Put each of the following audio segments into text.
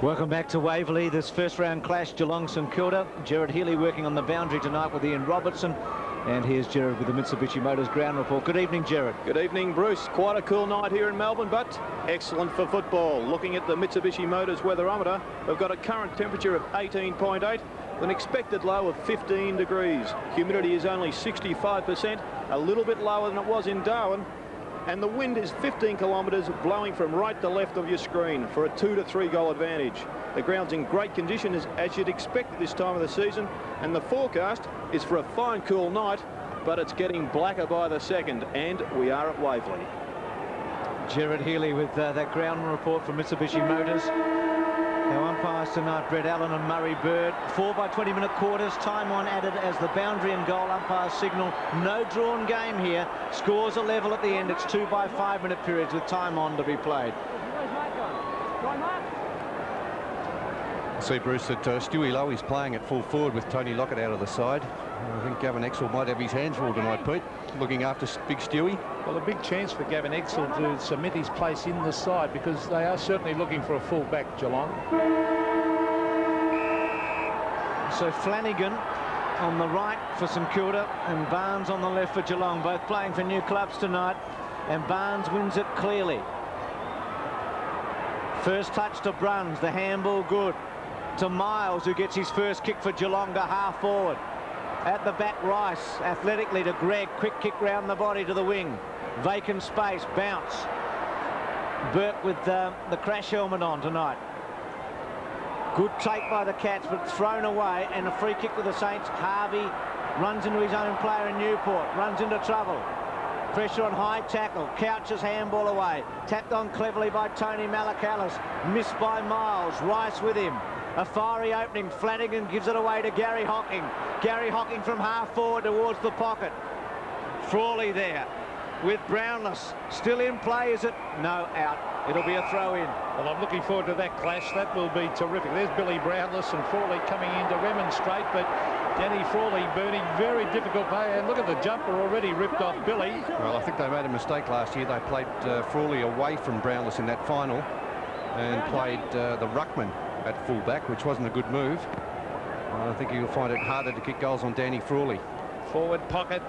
Welcome back to Waverley. This first round clash, Geelong St Kilda. Jared Healy working on the boundary tonight with Ian Robertson. And here's Jared with the Mitsubishi Motors ground report. Good evening, Jared. Good evening, Bruce. Quite a cool night here in Melbourne, but excellent for football. Looking at the Mitsubishi Motors weatherometer, we've got a current temperature of 18.8 with an expected low of 15 degrees. Humidity is only 65%, a little bit lower than it was in Darwin. And the wind is 15 kilometres, blowing from right to left of your screen for a 2 to 3 goal advantage. The ground's in great condition as you'd expect at this time of the season, and the forecast is for a fine cool night, but it's getting blacker by the second, and we are at Waverley. Jared Healy with that ground report from Mitsubishi Motors. Our umpires tonight, Brett Allen and Murray Bird. 4 by 20-minute quarters. Time on added as the boundary and goal umpires signal. No drawn game here. Scores are level at the end. It's 2 by 5-minute periods with time on to be played. See, Bruce, that Stewie Lowe is playing at full forward with Tony Lockett out of the side. I think Gavin Exel might have his hands full tonight, Pete, looking after big Stewie. Well, a big chance for Gavin Exel to cement his place in the side, because they are certainly looking for a full-back, Geelong. So Flanagan on the right for St Kilda and Barnes on the left for Geelong, both playing for new clubs tonight, and Barnes wins it clearly. First touch to Bruns, the handball good. To Miles, who gets his first kick for Geelong to half forward. At the back, Rice athletically to Gregg, quick kick round the body to the wing. Vacant space, bounce. Burke with the crash helmet on tonight. Good take by the Cats, but thrown away, and a free kick to the Saints. Harvey runs into his own player in Newport, runs into trouble. Pressure on high tackle, Couch's handball away. Tapped on cleverly by Tony Malakalis, missed by Miles, Rice with him. A fiery opening, Flanagan gives it away to Gary Hocking. Gary Hocking from half forward towards the pocket. Frawley there with Brownless. Still in play, is it? No, out. It'll be a throw in. Well, I'm looking forward to that clash. That will be terrific. There's Billy Brownless and Frawley coming in to remonstrate, but Danny Frawley, Bernie, very difficult play. And look at the jumper already ripped off Billy. Well, I think they made a mistake last year. They played Frawley away from Brownless in that final and played the ruckman at full-back, which wasn't a good move. I think you'll find it harder to kick goals on Danny Frawley. Forward pocket.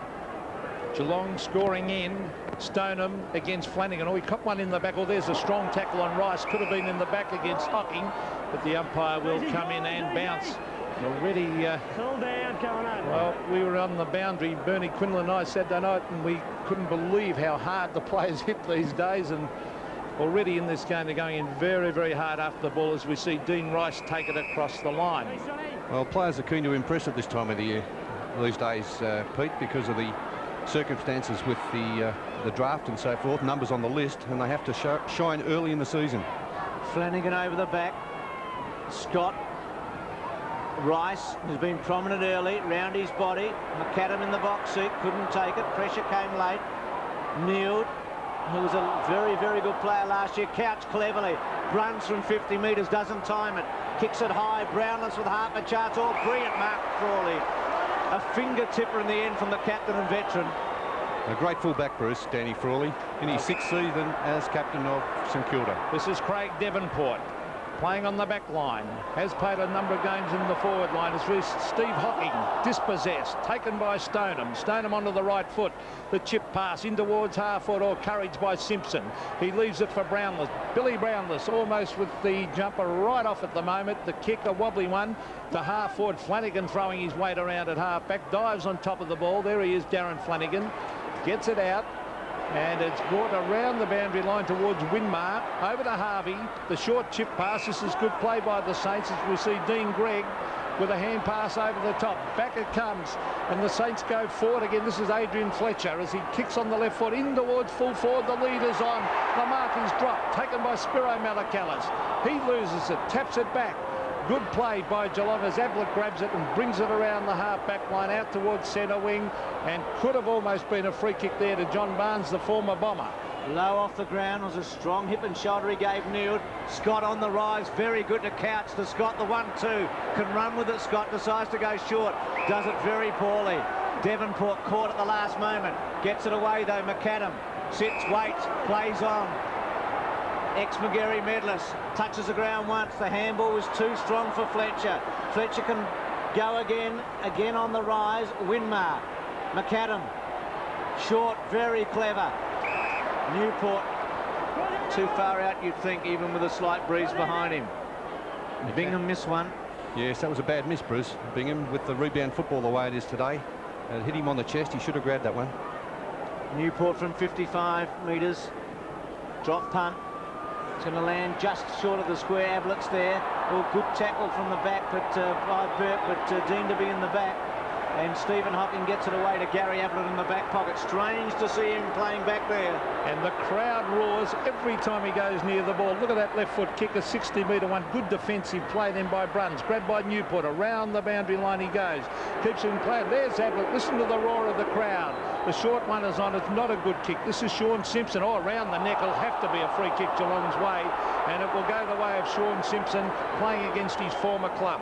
Geelong scoring in. Stoneham against Flanagan. Oh, he caught one in the back. Oh, there's a strong tackle on Rice. Could have been in the back against Hocking, but the umpire will come in and bounce. Already, well, we were on the boundary, Bernie Quinlan and I, Saturday night, and we couldn't believe how hard the players hit these days. And already in this game, they're going in very, very hard after the ball as we see Dean Rice take it across the line. Well, players are keen to impress at this time of the year these days, Pete, because of the circumstances with the draft and so forth, numbers on the list, and they have to shine early in the season. Flanagan over the back. Scott. Rice has been prominent early, round his body. McAdam in the box seat, couldn't take it. Pressure came late. Kneeled, who was a very, very good player last year. Couch cleverly. Runs from 50 metres, doesn't time it. Kicks it high. Brownless with half a chance. Oh, brilliant mark, Frawley. A finger tipper in the end from the captain and veteran. A great fullback, Bruce, Danny Frawley, in his 6th season as captain of St Kilda. This is Craig Devonport playing on the back line. Has played a number of games in the forward line. It's with Steve Hocking, dispossessed, taken by Stoneham. Stoneham onto the right foot. The chip pass in towards half foot, or courage by Simpson. He leaves it for Brownless. Billy Brownless almost with the jumper right off at the moment. The kick, a wobbly one to half forward. Flanagan throwing his weight around at half back. Dives on top of the ball. There he is, Darren Flanagan. Gets it out. And it's brought around the boundary line towards Winmar, over to Harvey. The short chip pass. This is good play by the Saints as we see Dean Gregg with a hand pass over the top. Back it comes, and the Saints go forward again. This is Adrian Fletcher as he kicks on the left foot in towards full forward. The lead is on. The mark is dropped, taken by Spiro Malakalis. He loses it, taps it back. Good play by Geelong as Ablett grabs it and brings it around the half-back line out towards centre wing, and could have almost been a free kick there to John Barnes, the former Bomber. Low off the ground was a strong hip and shoulder he gave Neild. Scott on the rise, very good to Couch. To Scott, the 1-2. Can run with it, Scott decides to go short. Does it very poorly. Devonport caught at the last moment. Gets it away though, McAdam. Sits, waits, plays on. Ex-McGarry medalist touches the ground once. The handball was too strong for Fletcher. Fletcher can go again on the rise. Winmar, McAdam, short, very clever. Newport too far out, you'd think, even with a slight breeze behind him. Bingham missed one. Yes, that was a bad miss, Bruce. Bingham with the rebound football the way it is today. It hit him on the chest. He should have grabbed that one. Newport from 55 metres. Drop punt. It's going to land just short of the square. Ablett's there. Oh, good tackle from the back by Burke, but deemed to be in the back. And Stephen Hocking gets it away to Gary Ablett in the back pocket. Strange to see him playing back there. And the crowd roars every time he goes near the ball. Look at that left foot kick, a 60-metre one. Good defensive play then by Bruns. Grabbed by Newport. Around the boundary line he goes. Keeps him playing. There's Ablett. Listen to the roar of the crowd. The short one is on. It's not a good kick. This is Sean Simpson. Oh, around the neck. It'll have to be a free kick Geelong's way. And it will go the way of Sean Simpson playing against his former club.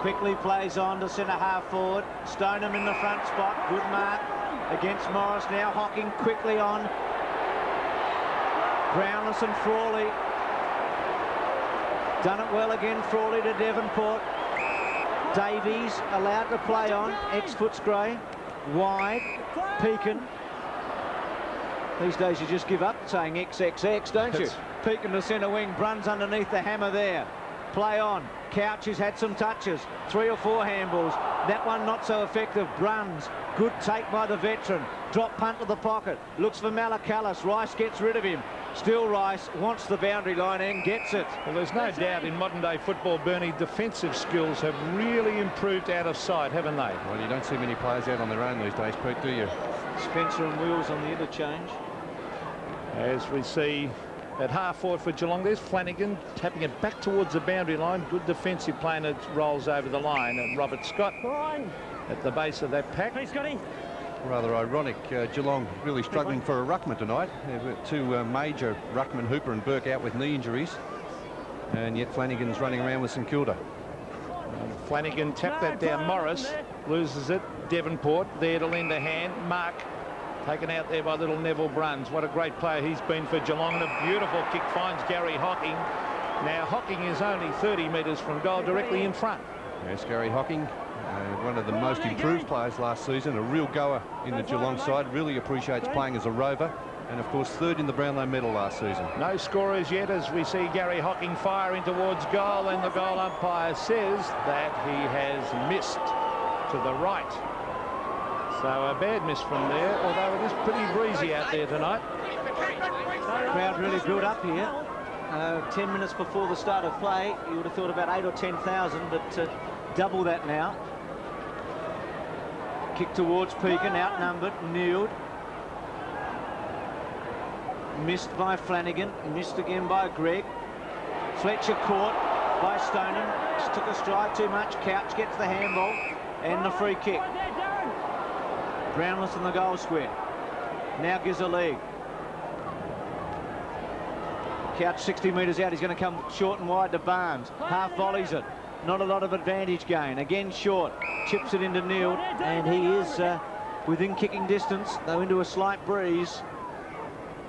Quickly plays on to centre half forward. Stoneham in the front spot. Good mark against Morris. Now Hocking quickly on. Brownless and Frawley. Done it well again. Frawley to Devonport. Davies allowed to play on. Ex-Footscray. Wide. Pekin. These days you just give up saying XXX, don't you? Pekin to centre wing. Bruns underneath the hammer there. Play on. Couch has had some touches. 3 or 4 handballs. That one not so effective. Bruns. Good take by the veteran. Drop punt to the pocket. Looks for Malakalis. Rice gets rid of him. Still Rice wants the boundary line and gets it. Well, there's no doubt in modern day football, Bernie, defensive skills have really improved out of sight, haven't they? Well, you don't see many players out on their own these days, Pete, do you? Spencer and Wheels on the interchange. As we see at half forward for Geelong, there's Flanagan tapping it back towards the boundary line. Good defensive play and it rolls over the line. And Robert Scott at the base of that pack. Hey, Scotty. Rather ironic, Geelong really struggling for a ruckman tonight. They've got 2 major ruckmen, Hooper and Burke, out with knee injuries. And yet Flanagan's running around with St Kilda. Flanagan tapped that down. Morris loses it. Devonport there to lend a hand. Mark taken out there by little Neville Bruns. What a great player he's been for Geelong. And a beautiful kick finds Gary Hocking. Now Hocking is only 30 metres from goal, directly in front. Yes, Gary Hocking, one of the most improved players last season, a real goer in the Geelong side, really appreciates playing as a rover, and of course 3rd in the Brownlow medal last season. No scorers yet as we see Gary Hocking firing towards goal, and the goal umpire says that he has missed to the right. So a bad miss from there, although it is pretty breezy out there tonight. Crowd really built up here. 10 minutes before the start of play, you would have thought about 8 or 10,000, but double that now. Kick towards Pekin, outnumbered, kneeled. Missed by Flanagan, missed again by Gregg. Fletcher caught by Stoneham. Just took a stride too much. Couch gets the handball and the free kick. Brownless in the goal square. Now gives a lead. Couch 60 metres out. He's going to come short and wide to Barnes. Half volleys it. Not a lot of advantage gain. Again short. Chips it into Neal. And he is within kicking distance, though into a slight breeze.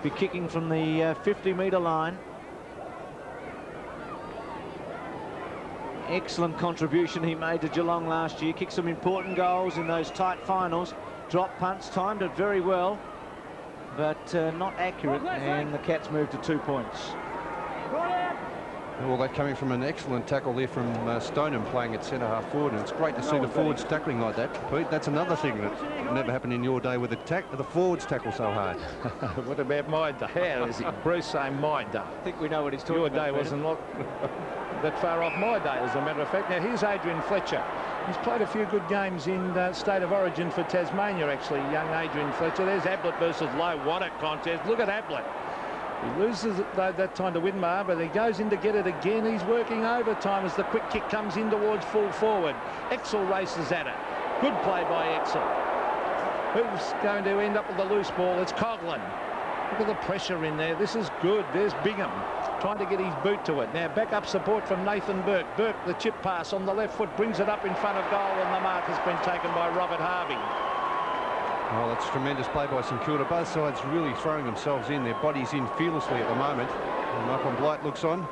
Be kicking from the 50-metre line. Excellent contribution he made to Geelong last year. Kicked some important goals in those tight finals. Drop punts, timed it very well, but not accurate, and the Cats moved to 2 points. Well, that coming from an excellent tackle there from Stoneham playing at centre half forward, and it's great to see the forwards tackling like that. Pete, that's another thing that never happened in your day with the forwards tackle so hard. What about my day? How is it? Bruce saying my day. I think we know what he's talking about. Your day wasn't that far off my day, as a matter of fact. Now here's Adrian Fletcher. He's played a few good games in State of Origin for Tasmania, actually, young Adrian Fletcher. There's Ablett versus Lowe. What a contest. Look at Ablett. He loses it that time to Winmar, but he goes in to get it again. He's working overtime as the quick kick comes in towards full forward. Exel races at it. Good play by Exel. Who's going to end up with the loose ball? It's Coughlin. Look at the pressure in there. This is good. There's Bingham trying to get his boot to it. Now back up support from Nathan Burke. Burke, the chip pass on the left foot, brings it up in front of goal, and the mark has been taken by Robert Harvey. Well, that's tremendous play by St Kilda. Both sides really throwing themselves in. Their bodies in fearlessly at the moment. And Malcolm Blight looks on.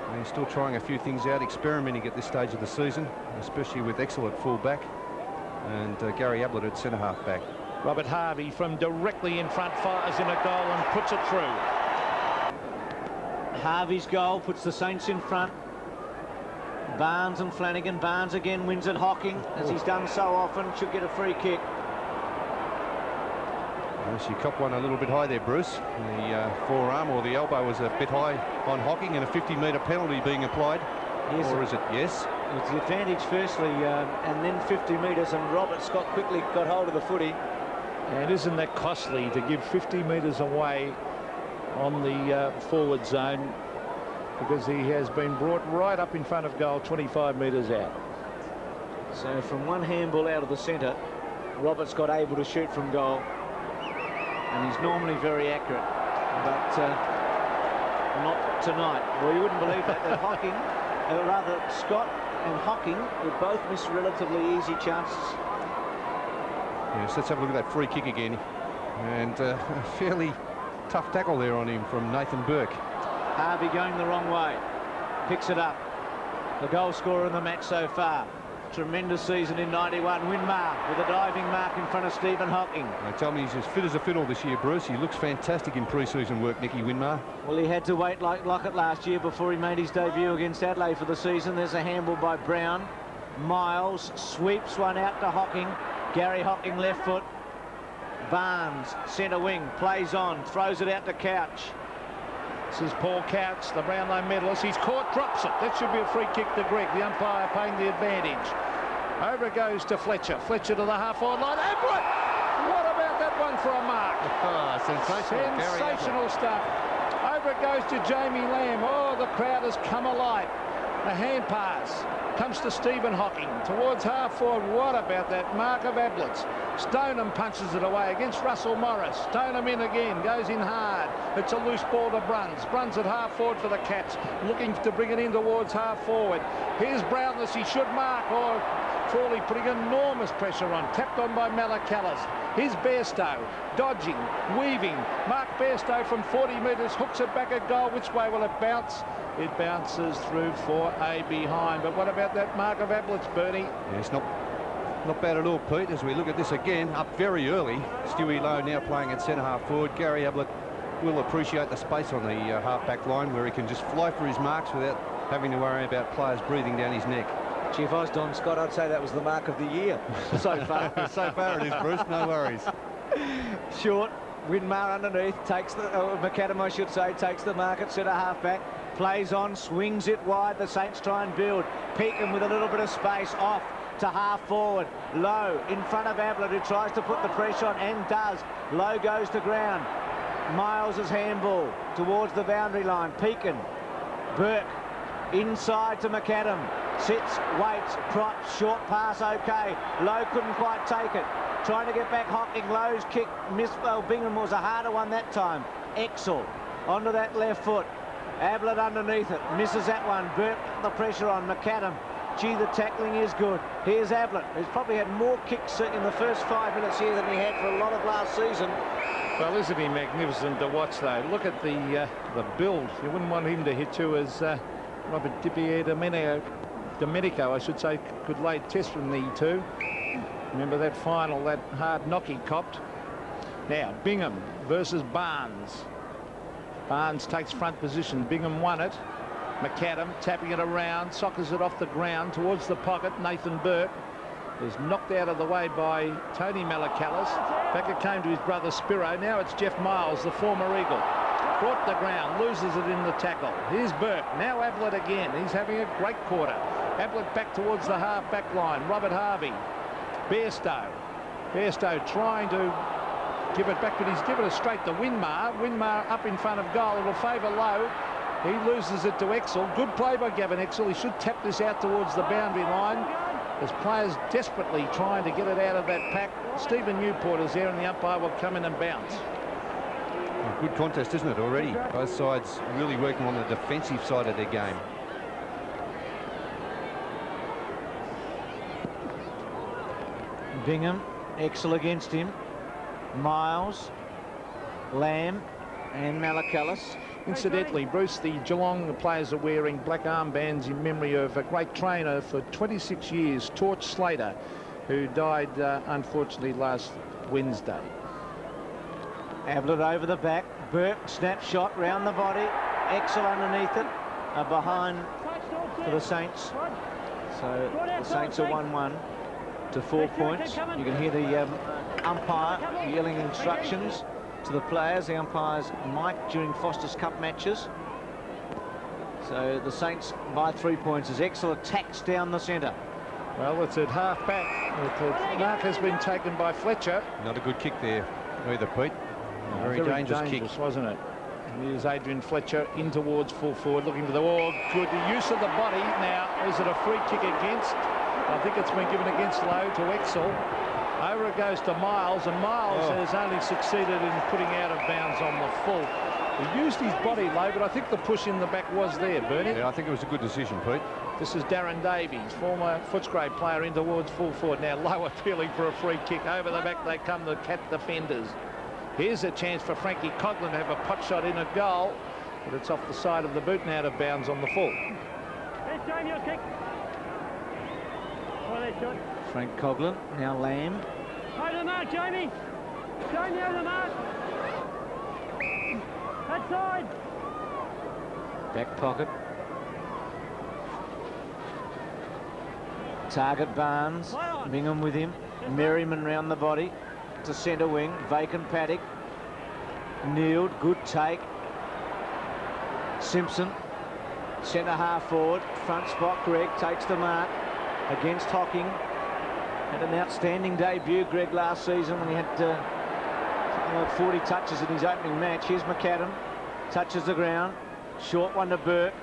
And he's still trying a few things out, experimenting at this stage of the season, especially with Exel at full back and Gary Ablett at centre half back. Robert Harvey from directly in front fires in a goal and puts it through. Harvey's goal puts the Saints in front. Barnes and Flanagan. Barnes again wins at Hocking, as he's done so often. Should get a free kick. Yes, you cop one a little bit high there, Bruce. The forearm or the elbow was a bit high on Hocking, and a 50-metre penalty being applied. Yes, or is it yes? It's the advantage firstly, and then 50 metres, and Robert Scott quickly got hold of the footy. And isn't that costly to give 50 metres away on the forward zone, because he has been brought right up in front of goal 25 metres out. So from one handball out of the centre, Robert's got able to shoot from goal, and he's normally very accurate, but not tonight. Well, you wouldn't believe that Hocking, rather Scott and Hocking would both miss relatively easy chances. Yes, let's have a look at that free kick again, and a fairly tough tackle there on him from Nathan Burke. Harvey going the wrong way, picks it up. The goal scorer in the match so far. Tremendous season in 91. Winmar with a diving mark in front of Stephen Hocking. They tell me he's as fit as a fiddle this year, Bruce. He looks fantastic in pre-season work, Nicky Winmar. Well, he had to wait like Lockett last year before he made his debut against Adelaide for the season. There's a handball by Brown. Miles sweeps one out to Hocking. Gary Hocking left foot. Barnes, centre wing, plays on, throws it out to Couch. This is Paul Couch, the Brownlow medalist. He's caught, drops it. That should be a free kick to Greg. The umpire paying the advantage. Over it goes to Fletcher. Fletcher to the half-forward line. Ablett! What about that one for a mark? Oh, sensational. Sensational stuff. Over it goes to Jamie Lamb. Oh, the crowd has come alive. The hand pass comes to Stephen Hocking towards half-forward. What about that mark of Ablett's? Stoneham punches it away against Russell Morris. Stoneham in again, goes in hard. It's a loose ball to Bruns. Bruns at half-forward for the Cats, looking to bring it in towards half-forward. Here's Brownless, he should mark. Oh, Crawley putting enormous pressure on. Tapped on by Malacallis. Here's Bairstow, dodging, weaving. Mark Bairstow from 40 metres, hooks it back at goal. Which way will it bounce? It bounces through for a behind. But what about that mark of Ablett's, Bernie? Yeah, it's not bad at all, Pete, as we look at this again. Up very early. Stewie Lowe now playing at centre half forward. Gary Ablett will appreciate the space on the half-back line, where he can just fly for his marks without having to worry about players breathing down his neck. Gee, if I was Don Scott, I'd say that was the mark of the year so far. So far it is, Bruce, no worries. Short, Winmar underneath, takes the, McAdam I should say, takes the mark at centre half-back, plays on, swings it wide. The Saints try and build. Peakham with a little bit of space, off to half-forward. Lowe in front of Ablett, who tries to put the pressure on, and does. Lowe goes to ground. Miles' handball towards the boundary line. Peakin, Burke, inside to McAdam. Sits, waits, props, short pass, okay. Lowe couldn't quite take it. Trying to get back Hocking. Lowe's kick missed. Well, Bingham was a harder one that time. Exel onto that left foot. Ablett underneath it. Misses that one. Burke the pressure on McAdam. Gee, the tackling is good. Here's Ablett, who's probably had more kicks in the first 5 minutes here than he had for a lot of last season. Well, isn't he magnificent to watch, though? Look at the build. You wouldn't want him to hit you as Robert Domenico, I should say, could lay test from the two. Remember that final, that hard knock he copped. Now, Bingham versus Barnes. Barnes takes front position. Bingham won it. McAdam tapping it around, soccers it off the ground towards the pocket. Nathan Burke is knocked out of the way by Tony Malacallis. Back it came to his brother Spiro. Now it's Jeff Miles, the former Eagle. Brought the ground, loses it in the tackle. Here's Burke. Now Ablett again. He's having a great quarter. Ablett back towards the half-back line. Robert Harvey. Bairstow. Bairstow trying to give it back, but he's given it straight to Winmar. Winmar up in front of goal. It'll favour Lowe. He loses it to Exel. Good play by Gavin Exel. He should tap this out towards the boundary line. There's players desperately trying to get it out of that pack. Stephen Newport is there, and the umpire will come in and bounce. A good contest, isn't it, already? Both sides really working on the defensive side of their game. Bingham, Exel against him. Miles, Lamb and Malacallis. Incidentally, Bruce, the Geelong players are wearing black armbands in memory of a great trainer for 26 years, Torch Slater, who died unfortunately last Wednesday. Ablett over the back. Burke, snapshot round the body. Excel underneath it. Behind for the Saints. So the Saints are 1-1 to 4 points. You can hear the umpire yelling instructions to the players. The umpire's mic during Foster's Cup matches. So the Saints by 3 points as Excel attacks down the centre. Well, it's at half back. The mark has been taken by Fletcher. Not a good kick there either, Pete. Very dangerous kick, wasn't it? Here's Adrian Fletcher in towards full forward, looking for the wall. Good use of the body. Now, is it a free kick against? I think it's been given against Lowe to Excel. Over it goes to Miles, and Miles has only succeeded in putting out of bounds on the full. He used his body, Lowe, but I think the push in the back was there, Bernie. Yeah, I think it was a good decision, Pete. This is Darren Davies, former Footscray player, in towards full forward. Now Lowe appealing for a free kick. Over the back they come, the cat defenders. Here's a chance for Frankie Coughlin to have a pot shot in at goal, but it's off the side of the boot and out of bounds on the full. Frank Coughlin, now Lamb. Over the mark, Jamie. Jamie over the mark. That side. Back pocket. Target Barnes. Bingham with him. Merriman round the body to centre wing. Vacant paddock. Kneeled. Good take. Simpson. Centre half forward. Front spot. Greg takes the mark against Hocking. Had an outstanding debut, Greg, last season when he had something like 40 touches in his opening match. Here's McAdam. Touches the ground. Short one to Burke.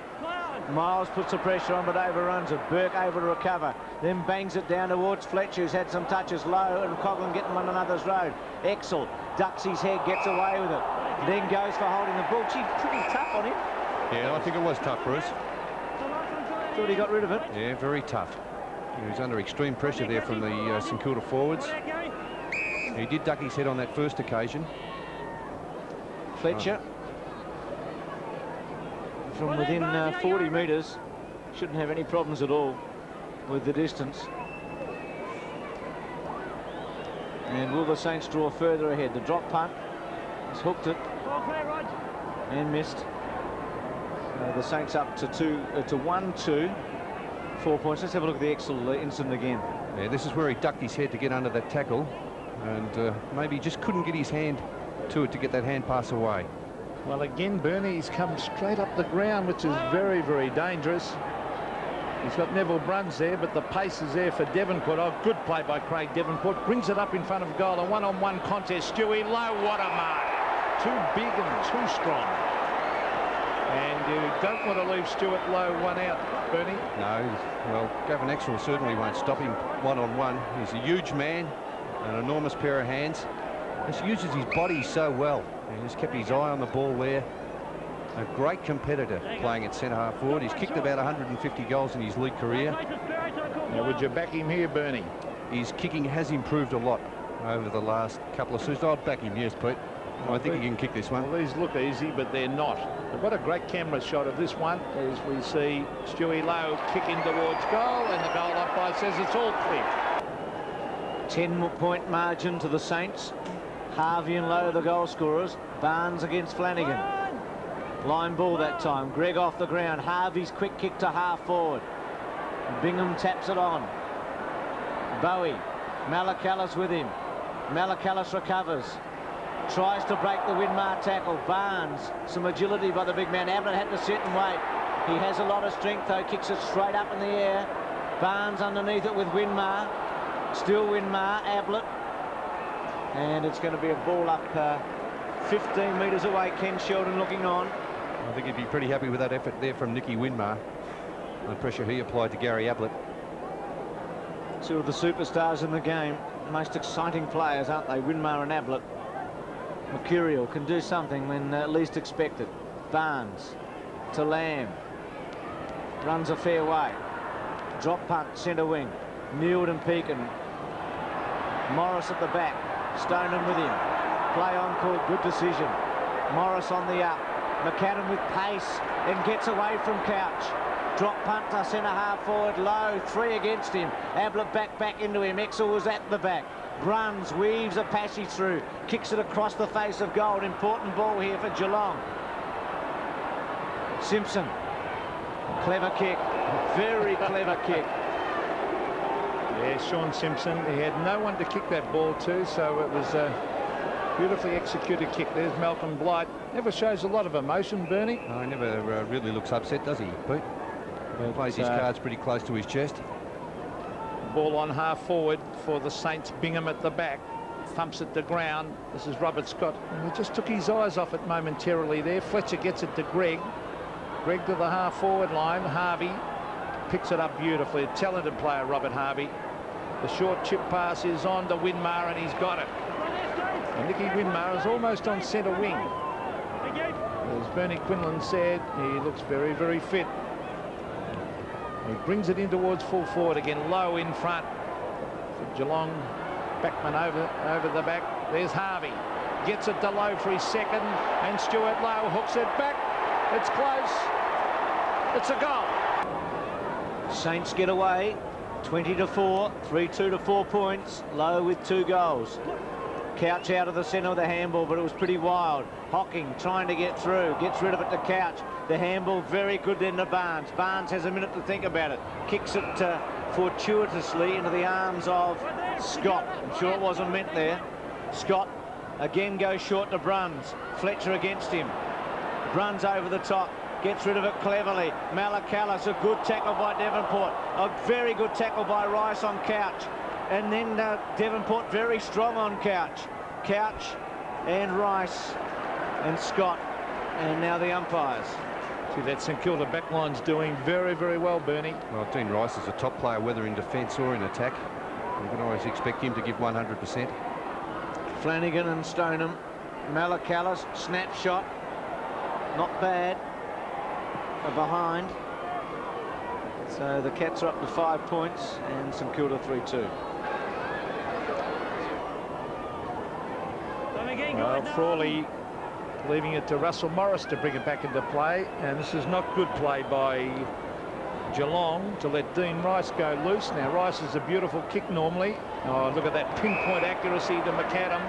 Miles puts the pressure on but overruns it. Burke able to recover. Then bangs it down towards Fletcher, who's had some touches low, and Coughlin getting on another's road. Excel ducks his head, gets away with it. Then goes for holding the ball. Gee, pretty tough on him. Yeah, I think it was tough, Bruce. Thought he got rid of it. Yeah, very tough. He was under extreme pressure there from the St Kilda forwards. He did duck his head on that first occasion. Fletcher. From within 40 metres, shouldn't have any problems at all with the distance. And will the Saints draw further ahead? The drop punt has hooked it and missed. The Saints up to 1-2, 4 points. Let's have a look at the Excel incident again. Yeah, this is where he ducked his head to get under that tackle, and maybe just couldn't get his hand to it to get that hand pass away. Well, again, Bernie, he's come straight up the ground, which is very, very dangerous. He's got Neville Bruns there, but the pace is there for Devonport. Oh, good play by Craig Devonport. Brings it up in front of goal. A one-on-one contest. Stewie Lowe, what a mark. Too big and too strong. And you don't want to leave Stuart Lowe one out, Bernie. No, well, Gavin Excel certainly won't stop him one-on-one. He's a huge man, an enormous pair of hands. He uses his body so well. He's kept his eye on the ball there. A great competitor playing at centre half forward. He's kicked about 150 goals in his league career. Now, would you back him here, Bernie? His kicking has improved a lot over the last couple of seasons. I'd back him, yes, Pete. I think he can kick this one. Well, these look easy, but they're not. But what a great camera shot of this one as we see Stewie Lowe kick in towards goal, and the goal umpire says it's all clear. 10-point margin to the Saints. Harvey and Lowe the goal scorers. Barnes against Flanagan. Line ball that time. Greg off the ground. Harvey's quick kick to half forward. Bingham taps it on. Bowie. Malakalis with him. Malakalis recovers. Tries to break the Winmar tackle. Barnes. Some agility by the big man. Ablett had to sit and wait. He has a lot of strength though. Kicks it straight up in the air. Barnes underneath it with Winmar. Still Winmar. Ablett. And it's going to be a ball up 15 metres away. Ken Sheldon looking on. I think he'd be pretty happy with that effort there from Nicky Winmar. The pressure he applied to Gary Ablett. Two of the superstars in the game. Most exciting players, aren't they? Winmar and Ablett. Mercurial can do something when least expected. Barnes to Lamb. Runs a fair way. Drop punt, centre wing. Newed and Pekin. Morris at the back. Stoneham with him. Play on called. Good decision. Morris on the up. McAdam with pace and gets away from Couch. Drop punt to centre half forward, Lowe, 3 against him. Ablett back into him. Exel was at the back. Bruns weaves a passage through, kicks it across the face of goal. Important ball here for Geelong. Simpson, clever kick, very clever kick. Yeah, Sean Simpson, he had no one to kick that ball to, so it was a beautifully executed kick. There's Malcolm Blight. Never shows a lot of emotion, Bernie. No, he never really looks upset, does he, Pete? He plays his cards pretty close to his chest. Ball on half forward for the Saints. Bingham at the back. Thumps at the ground. This is Robert Scott. And he just took his eyes off it momentarily there. Fletcher gets it to Greg. Greg to the half forward line. Harvey picks it up beautifully. A talented player, Robert Harvey. The short chip pass is on to Winmar, and he's got it. And Nicky Winmar is almost on centre wing. As Bernie Quinlan said, he looks very, very fit. He brings it in towards full forward again, Low in front for Geelong. Backman over the back. There's Harvey. Gets it to Low for his second, and Stuart Low hooks it back. It's close. It's a goal. Saints get away, 20-4, 3-2 to 4 points. Low with 2 goals. Couch out of the centre of the handball, but it was pretty wild. Hocking trying to get through, gets rid of it to Couch. The handball very good then to Barnes. Barnes has a minute to think about it. Kicks it fortuitously into the arms of Scott. I'm sure it wasn't meant there. Scott again goes short to Bruns. Fletcher against him. Bruns over the top. Gets rid of it cleverly. Malakalis, a good tackle by Devonport. A very good tackle by Rice on Couch. And then Devonport very strong on Couch. Couch and Rice and Scott. And now the umpires. See, that St Kilda backline's doing very, very well, Bernie. Well, Dean Rice is a top player, whether in defence or in attack. You can always expect him to give 100%. Flanagan and Stoneham. Malakalis, snapshot. Not bad. Behind. So the Cats are up to 5 points and St Kilda 3-2. Well, Frawley leaving it to Russell Morris to bring it back into play, and this is not good play by Geelong to let Dean Rice go loose. Now Rice is a beautiful kick normally. Oh, look at that pinpoint accuracy to McAdam.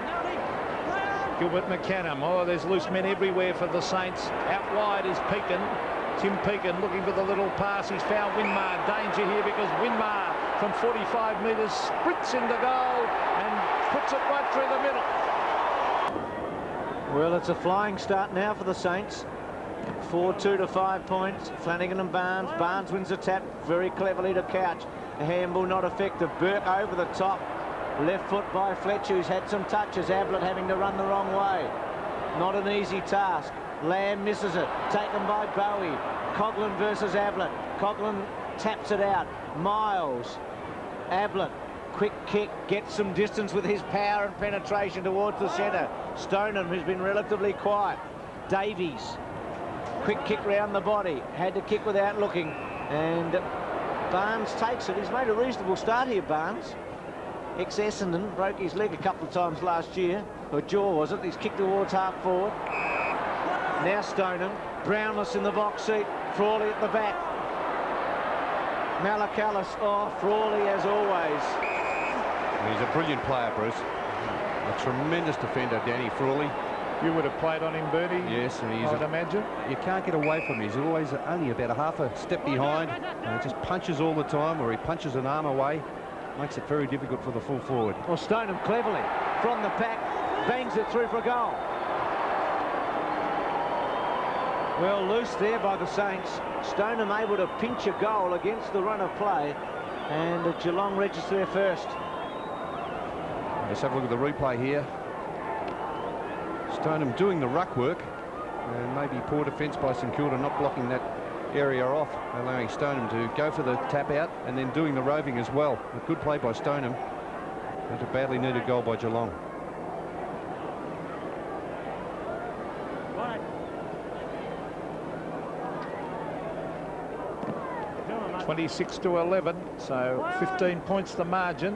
Gilbert McAdam. Oh, there's loose men everywhere for the Saints. Out wide is Pekin. Tim Pekin looking for the little pass. He's found Winmar. Danger here because Winmar from 45 metres sprints into goal and puts it right through the middle. Well, it's a flying start now for the Saints. 4-2 to 5 points. Flanagan and Barnes. Barnes wins the tap very cleverly to Couch. A handball not effective. Burke over the top. Left foot by Fletcher, who's had some touches. Ablett having to run the wrong way. Not an easy task. Lamb misses it. Taken by Bowie. Coughlin versus Ablett. Coughlin taps it out. Miles. Ablett. Quick kick. Gets some distance with his power and penetration towards the centre. Stoneham, who's been relatively quiet. Davies. Quick kick round the body. Had to kick without looking. And Barnes takes it. He's made a reasonable start here, Barnes. Ex-Essendon broke his leg a couple of times last year. Or jaw, was it? He's kicked towards half forward. Now Stoneham. Brownless in the box seat. Frawley at the back. Malakalis. Oh, Frawley as always. He's a brilliant player, Bruce. A tremendous defender, Danny Frawley. You would have played on him, Bertie. Yes, and he's I'd imagine. You can't get away from him. He's always only about a half a step behind. And he just punches all the time, or he punches an arm away. Makes it very difficult for the full forward. Well, Stoneham cleverly from the pack bangs it through for a goal. Well, loose there by the Saints. Stoneham able to pinch a goal against the run of play, and Geelong register their first. Let's have a look at the replay here. Stoneham doing the ruck work, and maybe poor defence by St Kilda not blocking that area off, allowing Stoneham to go for the tap out and then doing the roving as well. A good play by Stoneham, and a badly needed goal by Geelong. Right. 26 to 11, so 15 points the margin.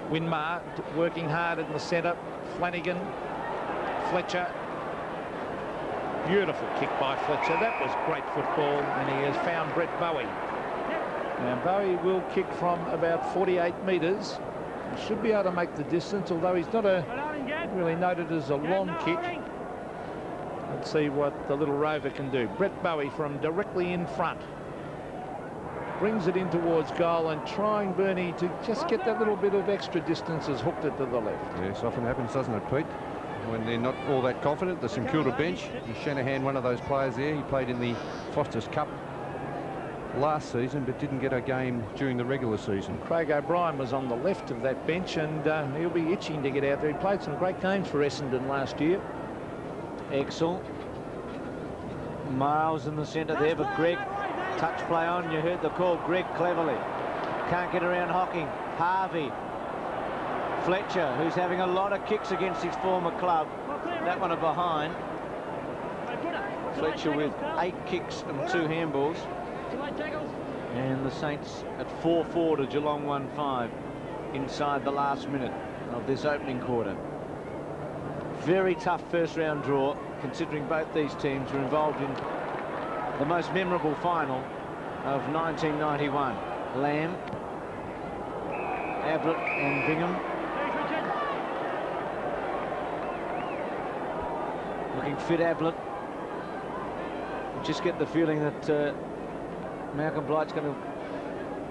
Winmar working hard in the centre. Flanagan, Fletcher. Beautiful kick by Fletcher. That was great football, and he has found Brett Bowie. Now Bowie will kick from about 48 metres. He should be able to make the distance, although he's not really noted as a long kick. Let's see what the little rover can do. Brett Bowie from directly in front. Brings it in towards goal and trying, Bernie, to just get that little bit of extra distance as hooked it to the left. Yes, often happens, doesn't it, Pete? When they're not all that confident. The St Kilda bench. Shanahan, one of those players there. He played in the Foster's Cup last season, but didn't get a game during the regular season. Craig O'Brien was on the left of that bench, and he'll be itching to get out there. He played some great games for Essendon last year. Excel. Miles in the centre there, but Greg, touch play on. You heard the call. Greg cleverly. Can't get around Hocking. Harvey. Fletcher, who's having a lot of kicks against his former club. That one are behind. Fletcher with 8 kicks and 2 handballs. And the Saints at 4-4 to Geelong 1-5 inside the last minute of this opening quarter. Very tough first round draw, considering both these teams were involved in the most memorable final of 1991. Lamb, Ablett and Bingham. Looking fit, Ablett. Just get the feeling that Malcolm Blight's going to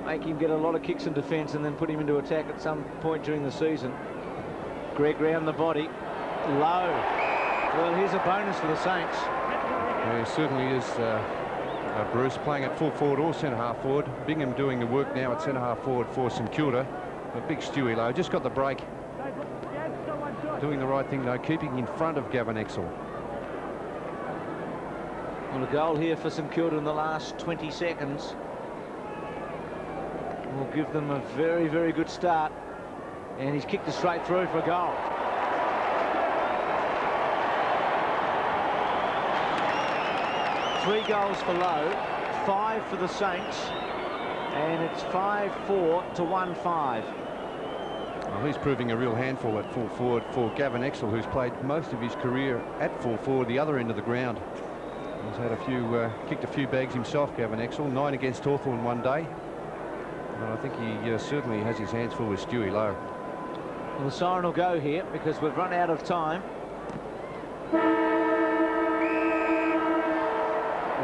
make him get a lot of kicks in defence and then put him into attack at some point during the season. Greg round the body. Low. Well, here's a bonus for the Saints. Yeah, certainly is. Bruce playing at full forward or centre half forward. Bingham doing the work now at centre half forward for St Kilda. A big Stewie Lowe just got the break. Doing the right thing though, keeping in front of Gavin Exel. Well, a goal here for St Kilda in the last 20 seconds will give them a very, very good start. And he's kicked it straight through for a goal. Three goals for Lowe, 5 for the Saints, and it's 5-4 to 1-5. Well, he's proving a real handful at full forward for Gavin Exel, who's played most of his career at full forward, the other end of the ground. He's had a few, kicked a few bags himself, Gavin Exel. 9 against Hawthorn one day. And I think he certainly has his hands full with Stewie Lowe. Well, the siren will go here because we've run out of time.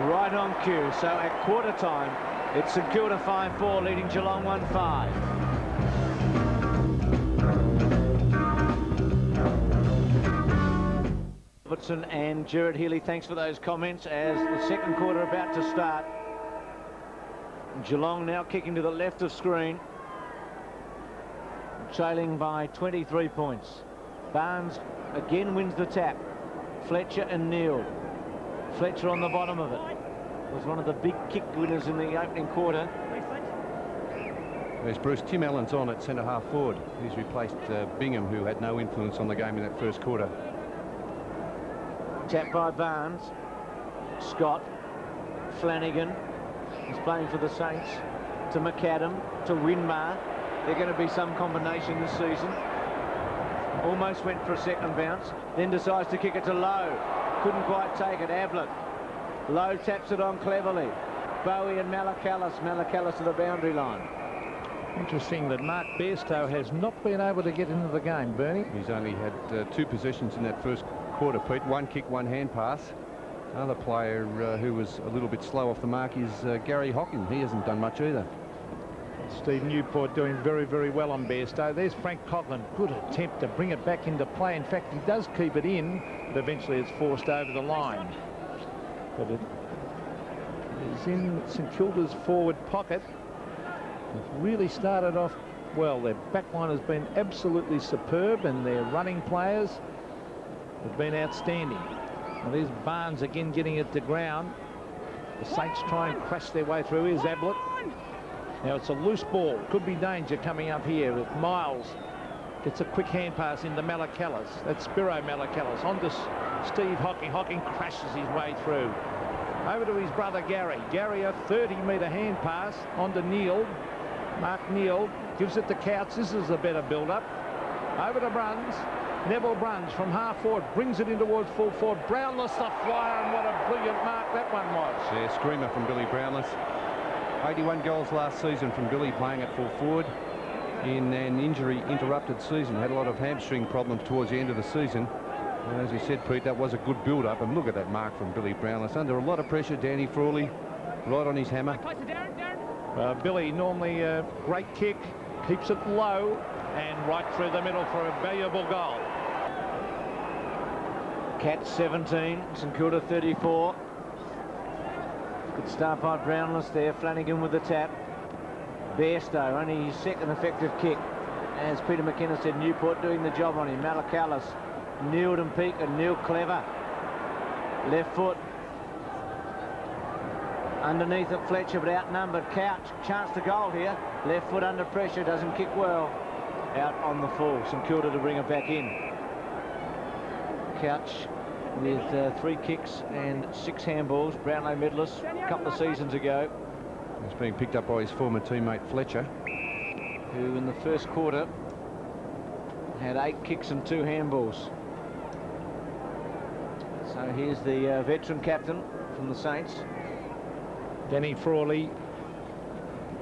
Right on cue. So at quarter time, it's St Kilda 5-4 leading Geelong 1-5. Robertson and Gerard Healy, thanks for those comments as the second quarter about to start. Geelong now kicking to the left of screen, trailing by 23 points. Barnes again wins the tap. Fletcher and Neal. Fletcher on the bottom of it. Was one of the big kick winners in the opening quarter. There's Bruce. Tim Allen's on at centre half forward. He's replaced Bingham, who had no influence on the game in that first quarter. Tap by Barnes. Scott. Flanagan. He's playing for the Saints. To McAdam. To Winmar. They're going to be some combination this season. Almost went for a second bounce. Then decides to kick it to Lowe. Couldn't quite take it. Ablett. Lowe taps it on cleverly. Bowie and Malacallis. Malacallis to the boundary line. Interesting that Mark Bairstow has not been able to get into the game, Bernie. He's only had 2 possessions in that first quarter, Pete. 1 kick, 1 hand pass. Another player who was a little bit slow off the mark is Gary Hocking. He hasn't done much either. Steve Newport doing very, very well on Bairstow. There's Frank Coughlin. Good attempt to bring it back into play. In fact, he does keep it in, but eventually it's forced over the line. But it is in St Kilda's forward pocket. They've really started off well. Their back line has been absolutely superb, and their running players have been outstanding. Well, there's Barnes again getting it to ground. The Saints try and crash their way through. Here's Ablett. Now it's a loose ball. Could be danger coming up here. With Miles gets a quick hand pass into Malacallis. That's Spiro Malacallis. On to Steve Hocking. Hocking crashes his way through. Over to his brother Gary. Gary a 30-metre hand pass onto Neal. Mark Neal gives it to Couts. This is a better build-up. Over to Bruns. Neville Bruns from half forward brings it in towards full forward. Brownless the flyer, and what a brilliant mark that one was. Yeah, screamer from Billy Brownless. 81 goals last season from Billy playing at full forward in an injury-interrupted season. Had a lot of hamstring problems towards the end of the season. And as he said, Pete, that was a good build-up. And look at that mark from Billy Brownless. Under a lot of pressure, Danny Frawley right on his hammer. Billy, normally a great kick, keeps it low and right through the middle for a valuable goal. Cats 17, St Kilda 34. Good start by Brownless there. Flanagan with the tap. Bairstow, only his second effective kick. As Peter McKenna said, Newport doing the job on him. Malakalis, Neiled and Peak, and Neil clever. Left foot. Underneath it, Fletcher, but outnumbered. Couch, chance to goal here. Left foot under pressure, doesn't kick well. Out on the full. St Kilda to bring it back in. Couch with 3 kicks and 6 handballs. Brownlow medalist a couple of seasons ago. He's being picked up by his former teammate Fletcher, who in the first quarter had 8 kicks and 2 handballs. So here's the veteran captain from the Saints. Danny Frawley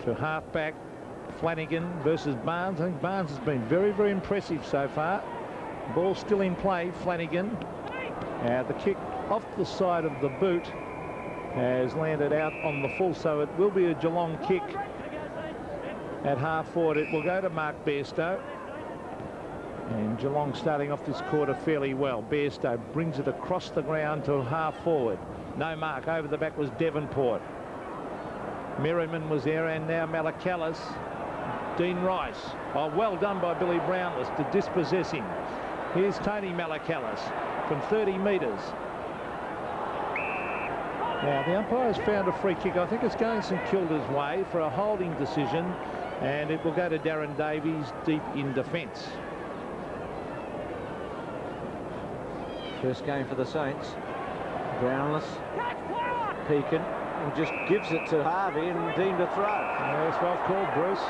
to half-back. Flanagan versus Barnes. I think Barnes has been very, very impressive so far. Ball still in play. Flanagan. The kick off the side of the boot has landed out on the full, so it will be a Geelong kick at half forward. It will go to Mark Bairstow. And Geelong starting off this quarter fairly well. Bairstow brings it across the ground to half forward. No mark. Over the back was Devonport. Merriman was there, and now Malakalis. Dean Rice. Oh, well done by Billy Brownless to dispossess him. Here's Tony Malakalis from 30 metres. Now, the umpire's found a free kick. I think it's going St Kilda's way for a holding decision, and it will go to Darren Davies deep in defence. First game for the Saints. Brownless, Pekin, and just gives it to Harvey and Dean to throw. Yes, well called, Bruce.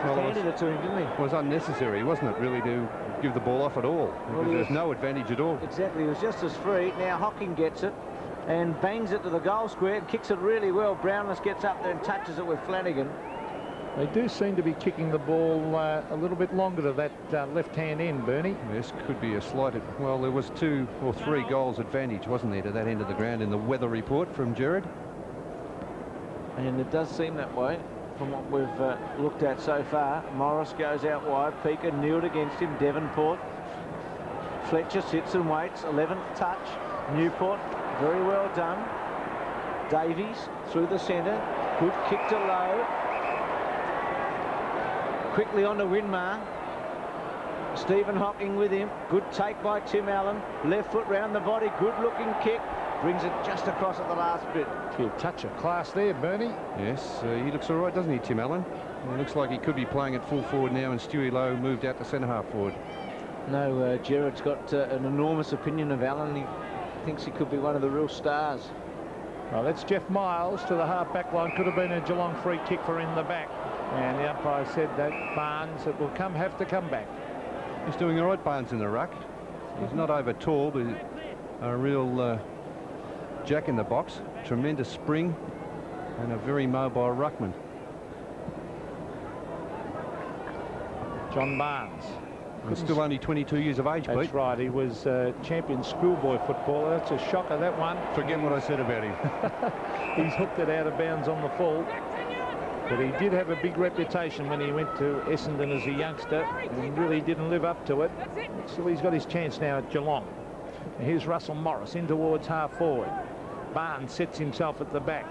Well, handed it to him, didn't he? It was unnecessary, wasn't it, really, to give the ball off at all? Because there's no advantage at all. Exactly, it was just as free. Now Hocking gets it and bangs it to the goal square and kicks it really well. Brownless gets up there and touches it with Flanagan. They do seem to be kicking the ball a little bit longer to that left-hand end, Bernie. Yes, could be a slight... Well, there was 2 or 3 goals advantage, wasn't there, to that end of the ground in the weather report from Gerard? And it does seem that way from what we've looked at so far. Morris goes out wide. Peaker kneeled against him. Devonport. Fletcher sits and waits. 11th touch. Newport, very well done. Davies through the centre. Good kick to low. Quickly on to Winmar. Stephen Hocking with him. Good take by Tim Allen. Left foot round the body. Good looking kick. Brings it just across at the last bit. Gee, touch of class there, Bernie. Yes, he looks all right, doesn't he, Tim Allen? It looks like he could be playing at full forward now, and Stewie Lowe moved out to centre half forward. No, Gerard's got an enormous opinion of Allen. He thinks he could be one of the real stars. Well, that's Jeff Miles to the half-back line. Could have been a Geelong free kick for in the back. And the umpire said that Barnes, it will have to come back. He's doing all right, Barnes, in the ruck. He's not over tall, but a real jack in the box. Tremendous spring and a very mobile ruckman. John Barnes. He's still only 22 years of age, Pete. That's right. He was champion schoolboy footballer. That's a shocker, that one. Forget what I said about him. He's hooked it out of bounds on the full. But he did have a big reputation when he went to Essendon as a youngster and really didn't live up to it. So he's got his chance now at Geelong. And here's Russell Morris in towards half forward. Barnes sets himself at the back.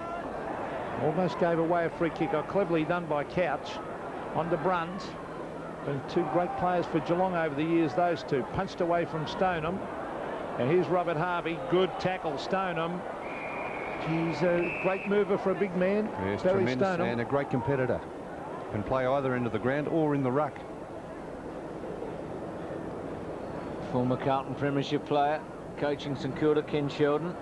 Almost gave away a free kick. Cleverly done by Couch. On to Bruns. Been 2 great players for Geelong over the years, those two. Punched away from Stoneham. And here's Robert Harvey. Good tackle, Stoneham. He's a great mover for a big man. Yes, Barry tremendous, Stoneham. and a great competitor. Can play either end of the ground or in the ruck. Former Carlton Premiership player, coaching St Kilda, Ken Sheldon.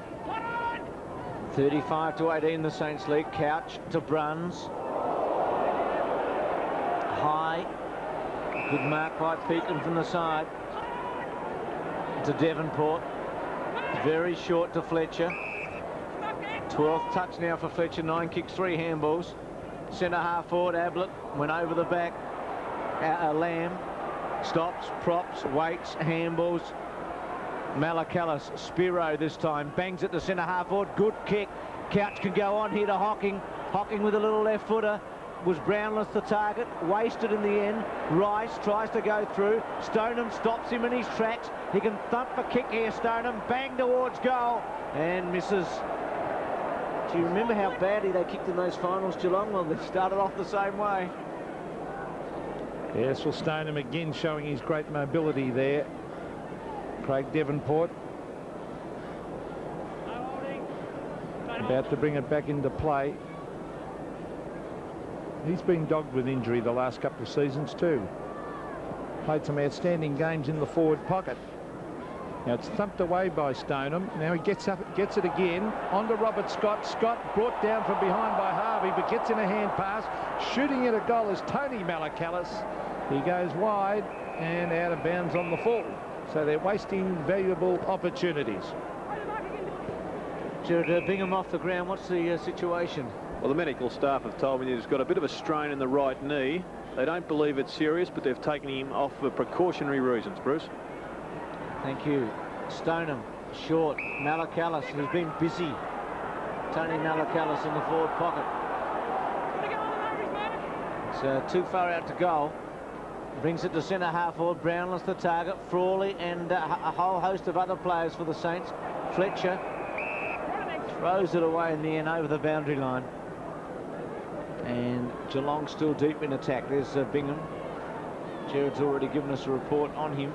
35-18 the Saints lead. Couch to Bruns. High. Good mark by Pekin from the side. To Devonport. Very short to Fletcher. 12th touch now for Fletcher. 9 kicks, 3 handballs. Centre half forward, Ablett went over the back. Lamb stops, props, waits, handballs. Malakalis, Spiro this time, bangs it to centre half forward. Good kick. Couch can go on here to Hocking. Hocking with a little left footer. Was Brownless the target, wasted in the end. Rice tries to go through. Stoneham stops him in his tracks. He can thump a kick here, Stoneham. Bang towards goal and misses. Do you remember how badly they kicked in those finals, Geelong? Well, they started off the same way. Yes, well, Stoneham again showing his great mobility there. Craig Devonport about to bring it back into play. He's been dogged with injury the last couple of seasons too. Played some outstanding games in the forward pocket. Now it's thumped away by Stoneham. Now he gets up, gets it again. On to Robert Scott. Scott brought down from behind by Harvey, but gets in a hand pass. Shooting at a goal is Tony Malakalis. He goes wide and out of bounds on the full. So they're wasting valuable opportunities. Jared, Bingham off the ground. What's the situation? Well, the medical staff have told me he's got a bit of a strain in the right knee. They don't believe it's serious, but they've taken him off for precautionary reasons, Bruce. Thank you. Stoneham, short. Malakalis, who's been busy. Tony Malakalis in the forward pocket. It's too far out to goal. Brings it to centre half forward. Brownless the target. Frawley and a whole host of other players for the Saints. Fletcher throws it away in the end over the boundary line. And Geelong still deep in attack. There's Bingham. Jared's already given us a report on him.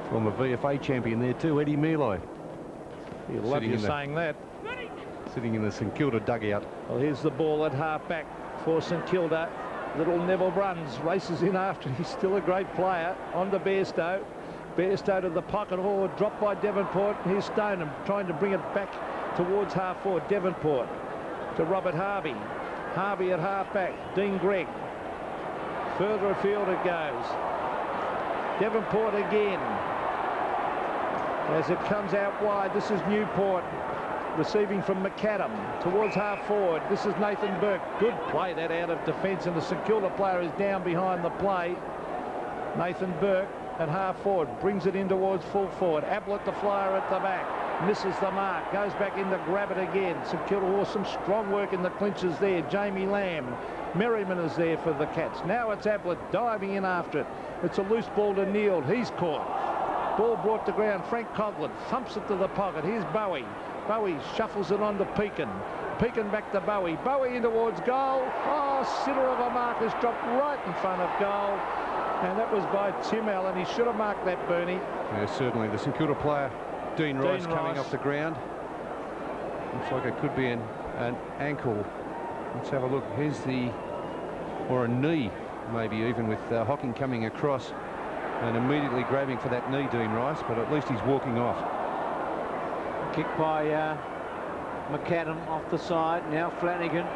Former VFA champion there too, Eddie Mealy. He'll love you saying that. Sitting in the St Kilda dugout. Well, here's the ball at half-back for St Kilda. Little Neville runs, races in after. He's still a great player. On to Bairstow. Bairstow to the pocket. Oh, dropped by Devonport. Here's Stoneham trying to bring it back towards half-forward. Devonport to Robert Harvey. Harvey at half-back. Dean Gregg. Further afield it goes. Devonport again. As it comes out wide, this is Newport receiving from McAdam towards half forward. This is Nathan Burke. Good play that out of defence, and the St Kilda player is down behind the play. Nathan Burke at half forward brings it in towards full forward. Ablett the flyer at the back. Misses the mark. Goes back in to grab it again. St Kilda, some strong work in the clinches there. Jamie Lamb. Merriman is there for the Cats. Now it's Ablett diving in after it. It's a loose ball to Neal. He's caught. Ball brought to ground. Frank Coughlin thumps it to the pocket. Here's Bowie. Bowie shuffles it on to Pekin. Pekin back to Bowie. Bowie in towards goal. Oh, sitter of a mark has dropped right in front of goal. And that was by Tim Allen. He should have marked that, Bernie. Yeah, certainly. The St Kilda player, Dean Rice, coming off the ground. Looks like it could be an ankle. Let's have a look. Here's or a knee, maybe even, with Hocking coming across and immediately grabbing for that knee, Dean Rice, but at least he's walking off. Kick by McAdam off the side. Now Flanagan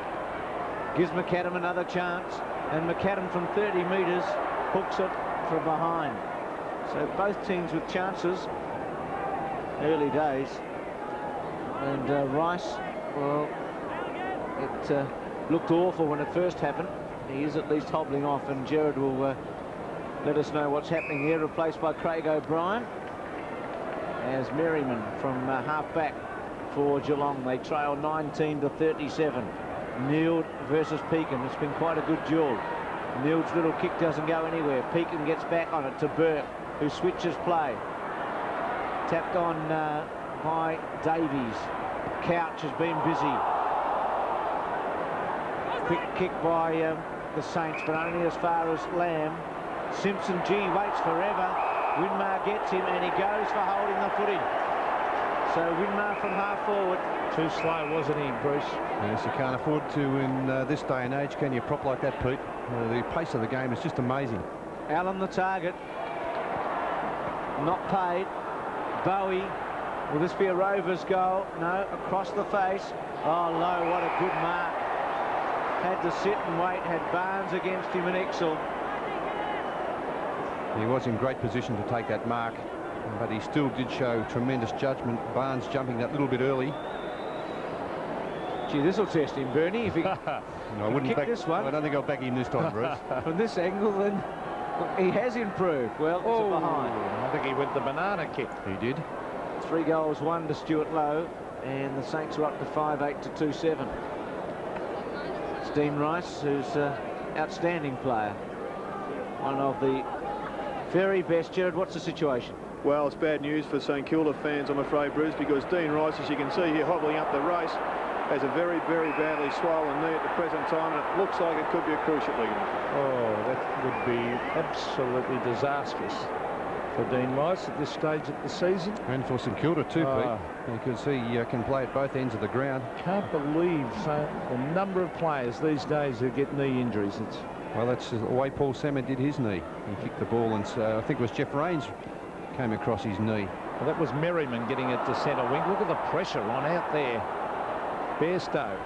gives McAdam another chance, and McAdam from 30 metres hooks it from behind. So both teams with chances. Early days. And Rice, well, it looked awful when it first happened. He is at least hobbling off, and Jared will let us know what's happening here. Replaced by Craig O'Brien as Merriman from half-back for Geelong. They trail 19 to 37. Neal versus Pekin. It's been quite a good duel. Neal's little kick doesn't go anywhere. Pekin gets back on it to Burke, who switches play. Tapped on by Davies. Couch has been busy. Quick kick by the Saints, but only as far as Lamb. Simpson G waits forever. Winmar gets him, and he goes for holding the footy. So Winmar from half forward. Too slow, wasn't he, Bruce? Yes, you can't afford to in this day and age, can you, prop like that, Pete? The pace of the game is just amazing. Allen the target. Not paid. Bowie. Will this be a Rovers goal? No, across the face. Oh, low, what a good mark. had to sit and wait, had Barnes against him and Exel. He was in great position to take that mark, but he still did show tremendous judgment. Barnes jumping that little bit early. Gee, this will test him, Bernie. If he No, I wouldn't kick back this one. I don't think I'll back him this time, Bruce. From this angle, then he has improved. Well, it's a behind. I think he went the banana kick. He did. 3 goals, 1 to Stuart Lowe, and the Saints are up to 5-8 to 2-7. It's Dean Rice, who's an outstanding player. One of the very best. Jared, what's the situation? Well, it's bad news for St Kilda fans, I'm afraid, Bruce, because Dean Rice, as you can see here, hobbling up the race, has a very, very badly swollen knee at the present time, and it looks like it could be a cruciate ligament. Oh, that would be absolutely disastrous for Dean Rice at this stage of the season. And for St Kilda too, Pete, because he can play at both ends of the ground. Can't believe the number of players these days who get knee injuries. Well, that's the way Paul Sammer did his knee. He kicked the ball, and I think it was Jeff Rains came across his knee. Well, that was Merriman getting it to centre wing. Look at the pressure on out there. Bairstow.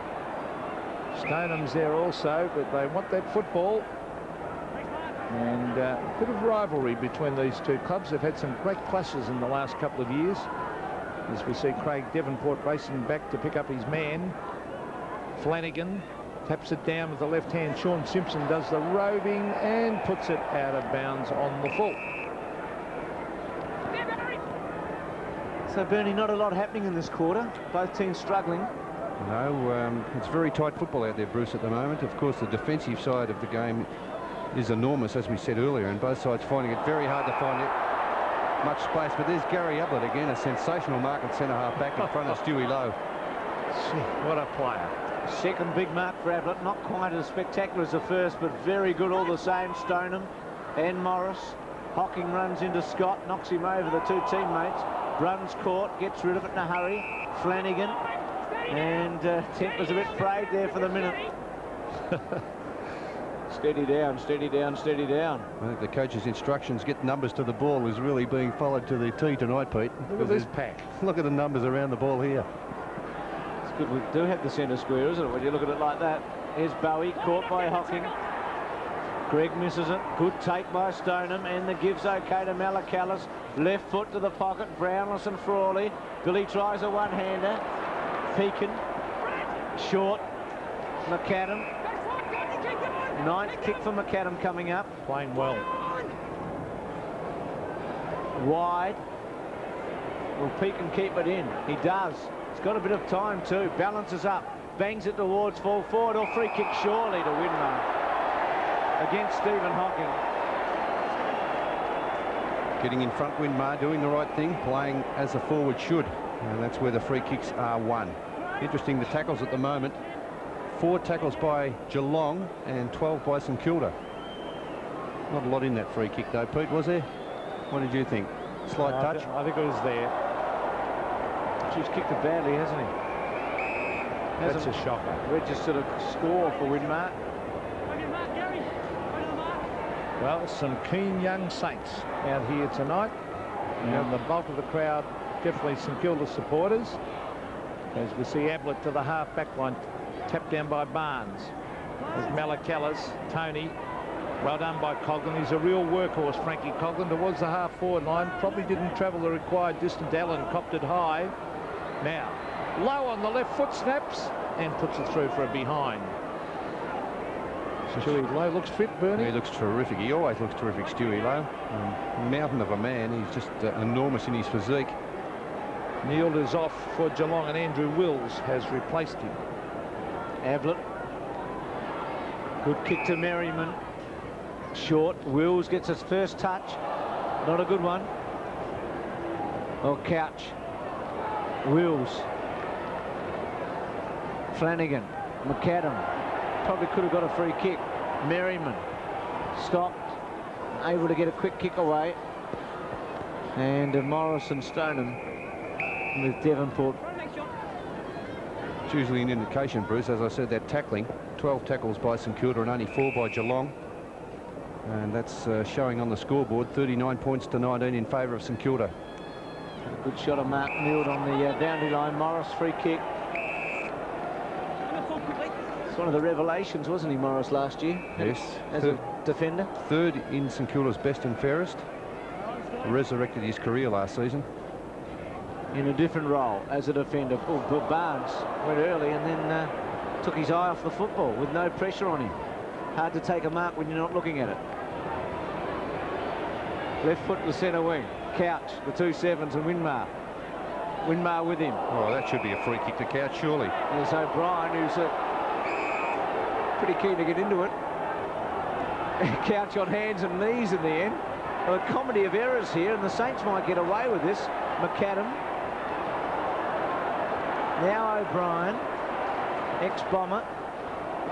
Stoneham's there also, but they want that football. And a bit of rivalry between these two clubs. They've had some great clashes in the last couple of years. As we see Craig Devonport racing back to pick up his man. Flanagan taps it down with the left hand. Sean Simpson does the roving and puts it out of bounds on the full. So, Bernie, not a lot happening in this quarter. Both teams struggling. No, it's very tight football out there, Bruce, at the moment. Of course, the defensive side of the game is enormous, as we said earlier, and both sides finding it very hard to find much space. But there's Gary Ablett again, a sensational mark at centre half back in front of Stewie Lowe. What a player. Second big mark for Ablett. Not quite as spectacular as the first, but very good all the same. Stoneham and Morris. Hocking runs into Scott, knocks him over the two teammates. Runs caught, gets rid of it in a hurry. Flanagan. And Temper's a bit frayed there for the minute. Steady down, steady down, steady down. I think the coach's instructions, get numbers to the ball, is really being followed to the T tonight, Pete. Look at this pack. Look at the numbers around the ball here. It's good we do have the centre square, isn't it, when you look at it like that. Here's Bowie, caught by Hocking. Greg misses it. Good take by Stoneham, and the give's okay to Malacallis. Left foot to the pocket. Brownless and Frawley. Billy tries a one-hander. Pekin. Short. McAdam. Ninth kick for McAdam coming up. Playing well. Wide. Will Pekin keep it in? He does. He's got a bit of time too. Balances up. Bangs it towards full forward, or free kick surely to Winmar against Stephen Hocking. Getting in front, Winmar doing the right thing, playing as a forward should, and that's where the free kicks are won. Interesting, the tackles at the moment. 4 tackles by Geelong and 12 by St Kilda. Not a lot in that free kick though, Pete, was there? What did you think? Slight touch? I think it was there. He's kicked it badly, hasn't he? That's a shocker. Registered a score for Winmar. Well, some keen young Saints out here tonight. And the bulk of the crowd, definitely St Kilda supporters. As we see Ablett to the half-back line, tapped down by Barnes. There's Malacallis, Tony. Well done by Coglan. He's a real workhorse, Frankie Coglan, towards the half-forward line. Probably didn't travel the required distance. Allen copped it high. Now, Low on the left foot, snaps, and puts it through for a behind. Stewie Lowe looks fit, Bernie. He looks terrific. He always looks terrific, Stewie Lowe. Mountain of a man. He's just enormous in his physique. Neil is off for Geelong, and Andrew Wills has replaced him. Ablett. Good kick to Merriman. Short. Wills gets his first touch. Not a good one. Oh, Couch. Wills. Flanagan. McAdam. Probably could have got a free kick. Merriman. Stopped. Able to get a quick kick away. And Morris and Stoneham with Devonport. It's usually an indication, Bruce, as I said, that tackling. 12 tackles by St Kilda and only 4 by Geelong. And that's showing on the scoreboard. 39 points to 19 in favour of St Kilda. A good shot of Mark Mild on the boundary line. Morris free kick. One of the revelations, wasn't he, Morris, last year? Yes. As a defender. Third in St Kilda's best and fairest. Resurrected his career last season. In a different role as a defender. Oh, but Barnes went early and then took his eye off the football with no pressure on him. Hard to take a mark when you're not looking at it. Left foot to the centre wing. Couch, the 2-7s, and Winmar. Winmar with him. Oh, that should be a free kick to Couch, surely. There's O'Brien, who's pretty keen to get into it. Couch on hands and knees in the end. Well, a comedy of errors here, and the Saints might get away with this. McAdam. Now O'Brien. Ex-bomber.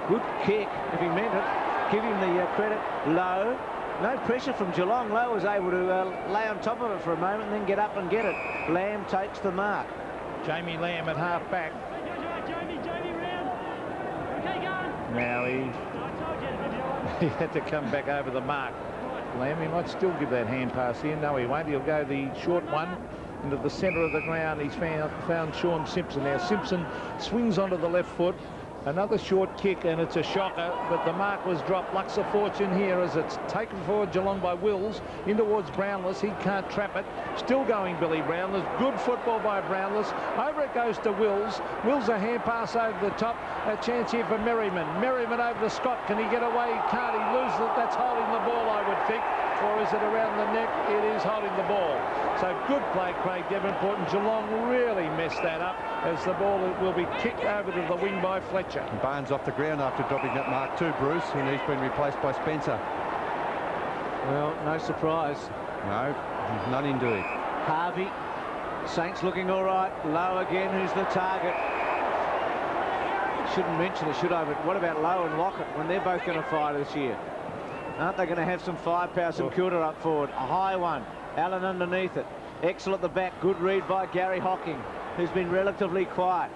Good kick, if he meant it. Give him the credit. Lowe. No pressure from Geelong. Lowe was able to lay on top of it for a moment and then get up and get it. Lamb takes the mark. Jamie Lamb at half back. Now he had to come back over the mark. Lamb, he might still give that hand pass here. No, he won't. He'll go the short one into the centre of the ground. He's found Sean Simpson. Now Simpson swings onto the left foot. Another short kick, and it's a shocker, but the mark was dropped. Lucks of fortune here as it's taken forward Geelong by Wills in towards Brownless. He can't trap it. Still going Billy Brownless. Good football by Brownless. Over it goes to Wills. Wills a hand pass over the top. A chance here for Merriman. Merriman over to Scott. Can he get away? He can't. He loses it. That's holding the ball, I would think. Or is it around the neck? It is holding the ball. So good play, Craig Devonport, and Geelong really messed that up as the ball will be kicked over to the wing by Fletcher. And Barnes off the ground after dropping that mark too, Bruce, and he's been replaced by Spencer. Well, no surprise. No, none indeed. Harvey. Saints looking all right. Lowe again, who's the target. Shouldn't mention it, should I? But what about Lowe and Lockett when they're both going to fire this year? Aren't they going to have some firepower? St Kilda up forward. A high one. Allen underneath it. Excellent at the back. Good read by Gary Hocking, who's been relatively quiet.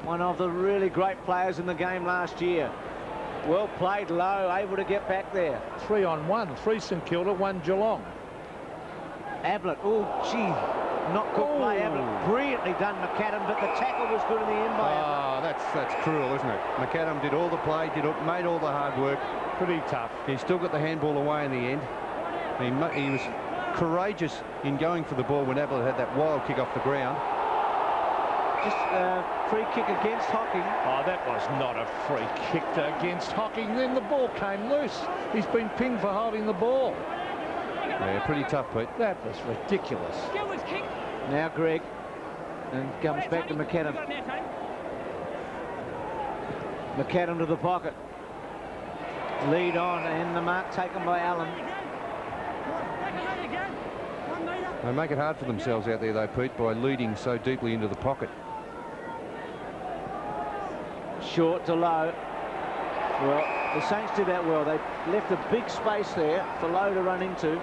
One of the really great players in the game last year. Well played, Lowe, able to get back there. 3 on 1. 3 St Kilda, 1 Geelong. Ablett. Oh, gee. Not good play, Ablett. Brilliantly done, McAdam, but the tackle was good in the end by Ablett. That's cruel, isn't it? McAdam did all the play, made all the hard work. Pretty tough. He still got the handball away in the end. He was courageous in going for the ball when Ablett had that wild kick off the ground. Just free kick against Hocking. Oh, that was not a free kick against Hocking. Then the ball came loose. He's been pinged for holding the ball. Yeah, pretty tough, Pete. That was ridiculous. Now Greg, and comes back to McAdam. McAdam to the pocket. Lead on, and the mark taken by Allen. They make it hard for themselves out there, though, Pete, by leading so deeply into the pocket. Short to Lowe. Well, the Saints did that well. They left a big space there for Lowe to run into.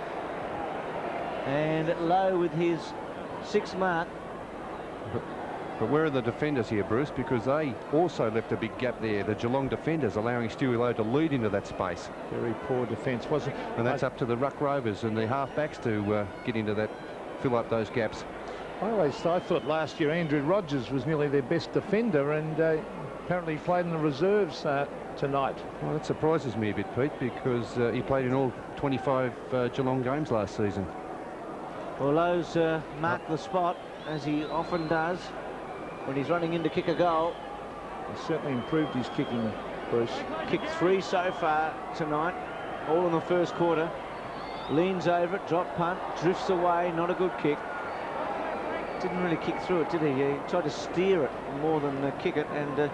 And Lowe with his 6th mark. But where are the defenders here, Bruce? Because they also left a big gap there. The Geelong defenders allowing Stewie Lowe to lead into that space. Very poor defence, wasn't it? And that's up to the Ruck Rovers and the half-backs to get into that, fill up those gaps. I thought last year Andrew Rogers was nearly their best defender, and apparently played in the reserves tonight. Well, that surprises me a bit, Pete, because he played in all 25 Geelong games last season. Well, Lowe's marked the spot, as he often does when he's running in to kick a goal. He's certainly improved his kicking, Bruce. Kicked 3 so far tonight, all in the first quarter. Leans over it, drop punt, drifts away, not a good kick. Didn't really kick through it, did he? He tried to steer it more than kick it, and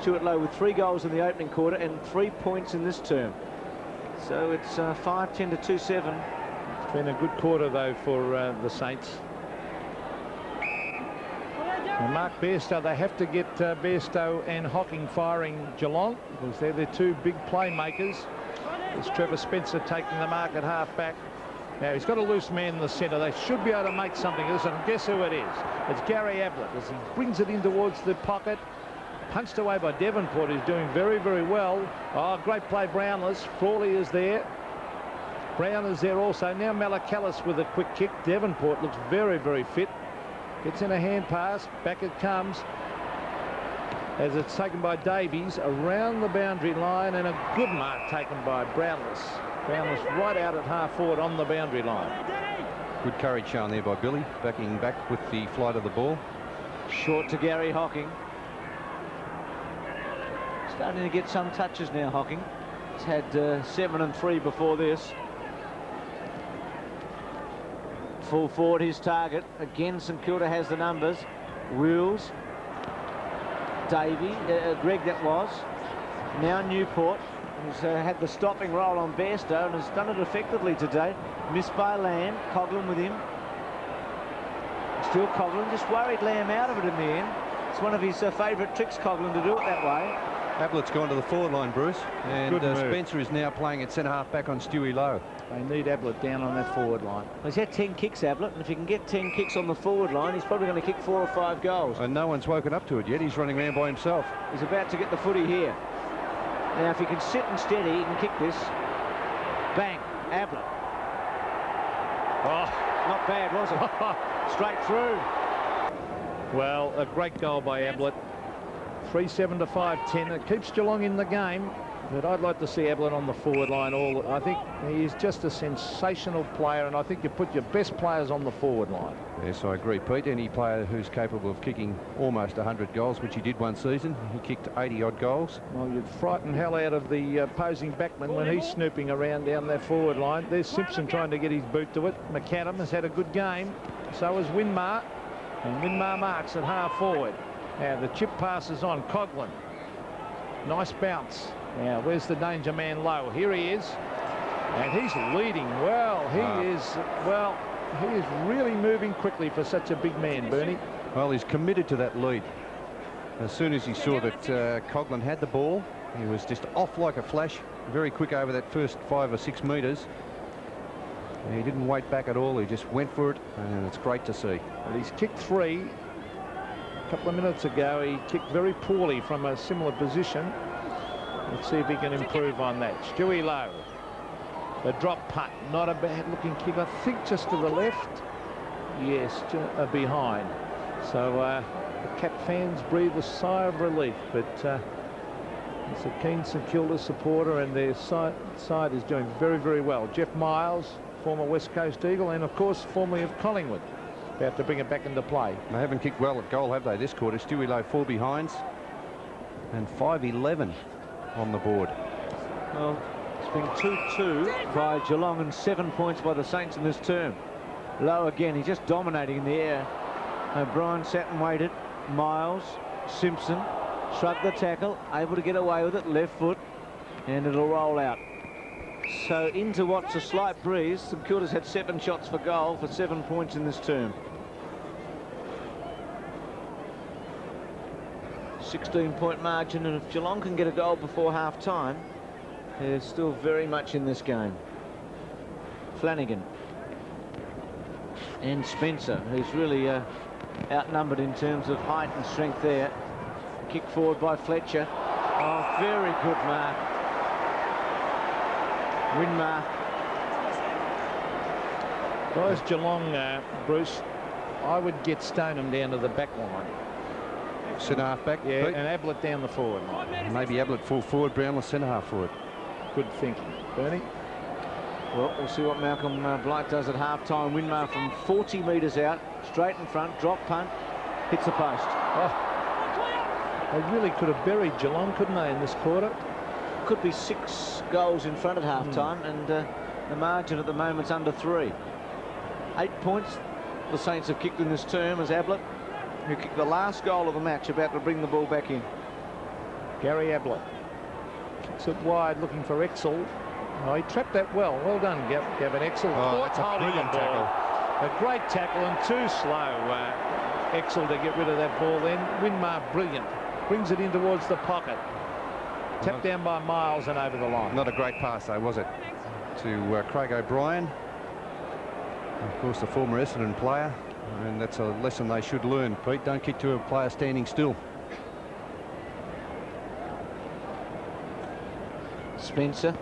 Stuart Lowe with 3 goals in the opening quarter and 3 points in this term. So it's 5-10 to 2-7. It's been a good quarter, though, for the Saints. And Mark Bairstow, they have to get Bairstow and Hocking firing Geelong, because they're their 2 big playmakers. It's Trevor Spencer taking the mark at half-back. Now, he's got a loose man in the centre. They should be able to make something of this, and guess who it is? It's Gary Ablett, as he brings it in towards the pocket. Punched away by Devonport, who's doing very, very well. Oh, great play, Brownless. Frawley is there. Brown is there also. Now Malakalis with a quick kick. Devonport looks very, very fit. Gets in a hand pass. Back it comes. as it's taken by Davies around the boundary line, and a good mark taken by Brownless. Brownless right out at half forward on the boundary line. Good courage shown there by Billy, backing back with the flight of the ball. Short to Gary Hocking. Starting to get some touches now, Hocking. He's had 7 and 3 before this. Full forward his target. Again, St Kilda has the numbers. Wills. Davey, Greg that was. Now Newport. He's had the stopping roll on Bairstow and has done it effectively today. Missed by Lamb. Coghlan with him. Still Coghlan. Just worried Lamb out of it in the end. It's one of his favourite tricks, Coghlan, to do it that way. Ablett's gone to the forward line, Bruce, and Spencer is now playing at centre half back on Stewie Lowe. They need Ablett down on that forward line. Well, he's had 10 kicks, Ablett, and if he can get 10 kicks on the forward line, he's probably going to kick 4 or 5 goals. And no one's woken up to it yet. He's running around by himself. He's about to get the footy here. Now, if he can sit and steady, he can kick this. Bang, Ablett. Oh, not bad, was it? Straight through. Well, a great goal by Ablett. 3-7 to 5-10. It keeps Geelong in the game, but I'd like to see Ablett on the forward line. I think he is just a sensational player, and I think you put your best players on the forward line. Yes, I agree, Pete. Any player who's capable of kicking almost 100 goals, which he did one season, he kicked 80-odd goals. Well, you'd frighten hell out of the opposing backman when he's snooping around down that forward line. There's Simpson trying to get his boot to it. McAdam has had a good game. So has Winmar, and Winmar marks at half forward. Now the chip passes on. Coghlan. Nice bounce. Now where's the danger man Low? Here he is. And he's leading well. He is really moving quickly for such a big man, Bernie. Well, he's committed to that lead. As soon as he saw that Coghlan had the ball, he was just off like a flash, very quick over that first 5 or 6 metres. He didn't wait back at all. He just went for it, and it's great to see. Well, he's kicked 3. A couple of minutes ago, he kicked very poorly from a similar position. Let's see if he can improve on that. Stewie Lowe. The drop punt, not a bad looking kick. I think just to the left. Yes, behind. So the Cat fans breathe a sigh of relief, but it's a keen St Kilda supporter, and their side is doing very, very well. Jeff Miles, former West Coast Eagle, and of course formerly of Collingwood, about to bring it back into play. They haven't kicked well at goal, have they, this quarter? Stewie Lowe 4 behinds and 5-11 on the board. Well, it's been 2-2 by Geelong and 7 points by the Saints in this term. Lowe again, he's just dominating in the air. O'Brien sat and waited. Miles, Simpson, shrugged the tackle, able to get away with it, left foot, and it'll roll out. So into what's a slight breeze. St Kilda's had 7 shots for goal for 7 points in this term. 16-point margin, and if Geelong can get a goal before half-time, they're still very much in this game. Flanagan and Spencer, who's really outnumbered in terms of height and strength there. Kick forward by Fletcher. Oh, very good mark. Winmar. If I was Geelong, Bruce, I would get Stoneham down to the back line. Centre half back, yeah, Pete. and Ablett down the forward line. Maybe Ablett full forward, Brownless centre half forward. Good thinking, Bernie. Well, we'll see what Malcolm Blight does at half-time. Winmar from 40 metres out, straight in front, drop punt, hits the post. Oh, they really could have buried Geelong, couldn't they, in this quarter? Could be 6 goals in front at half-time, and the margin at the moment's under 3. 8 points the Saints have kicked in this term as Ablett, who kicked the last goal of the match, about to bring the ball back in. Gary Ablett kicks it wide, looking for Exel. Oh, he trapped that well. Well done, Gavin Exel. Oh, that's a brilliant tackle. A great tackle, and too slow, Exel, to get rid of that ball then. Winmar, brilliant. Brings it in towards the pocket. Tapped down by Miles and over the line. Not a great pass, though, was it? To Craig O'Brien. Of course, the former Essendon player. And that's a lesson they should learn, Pete. Don't kick to a player standing still. Spencer.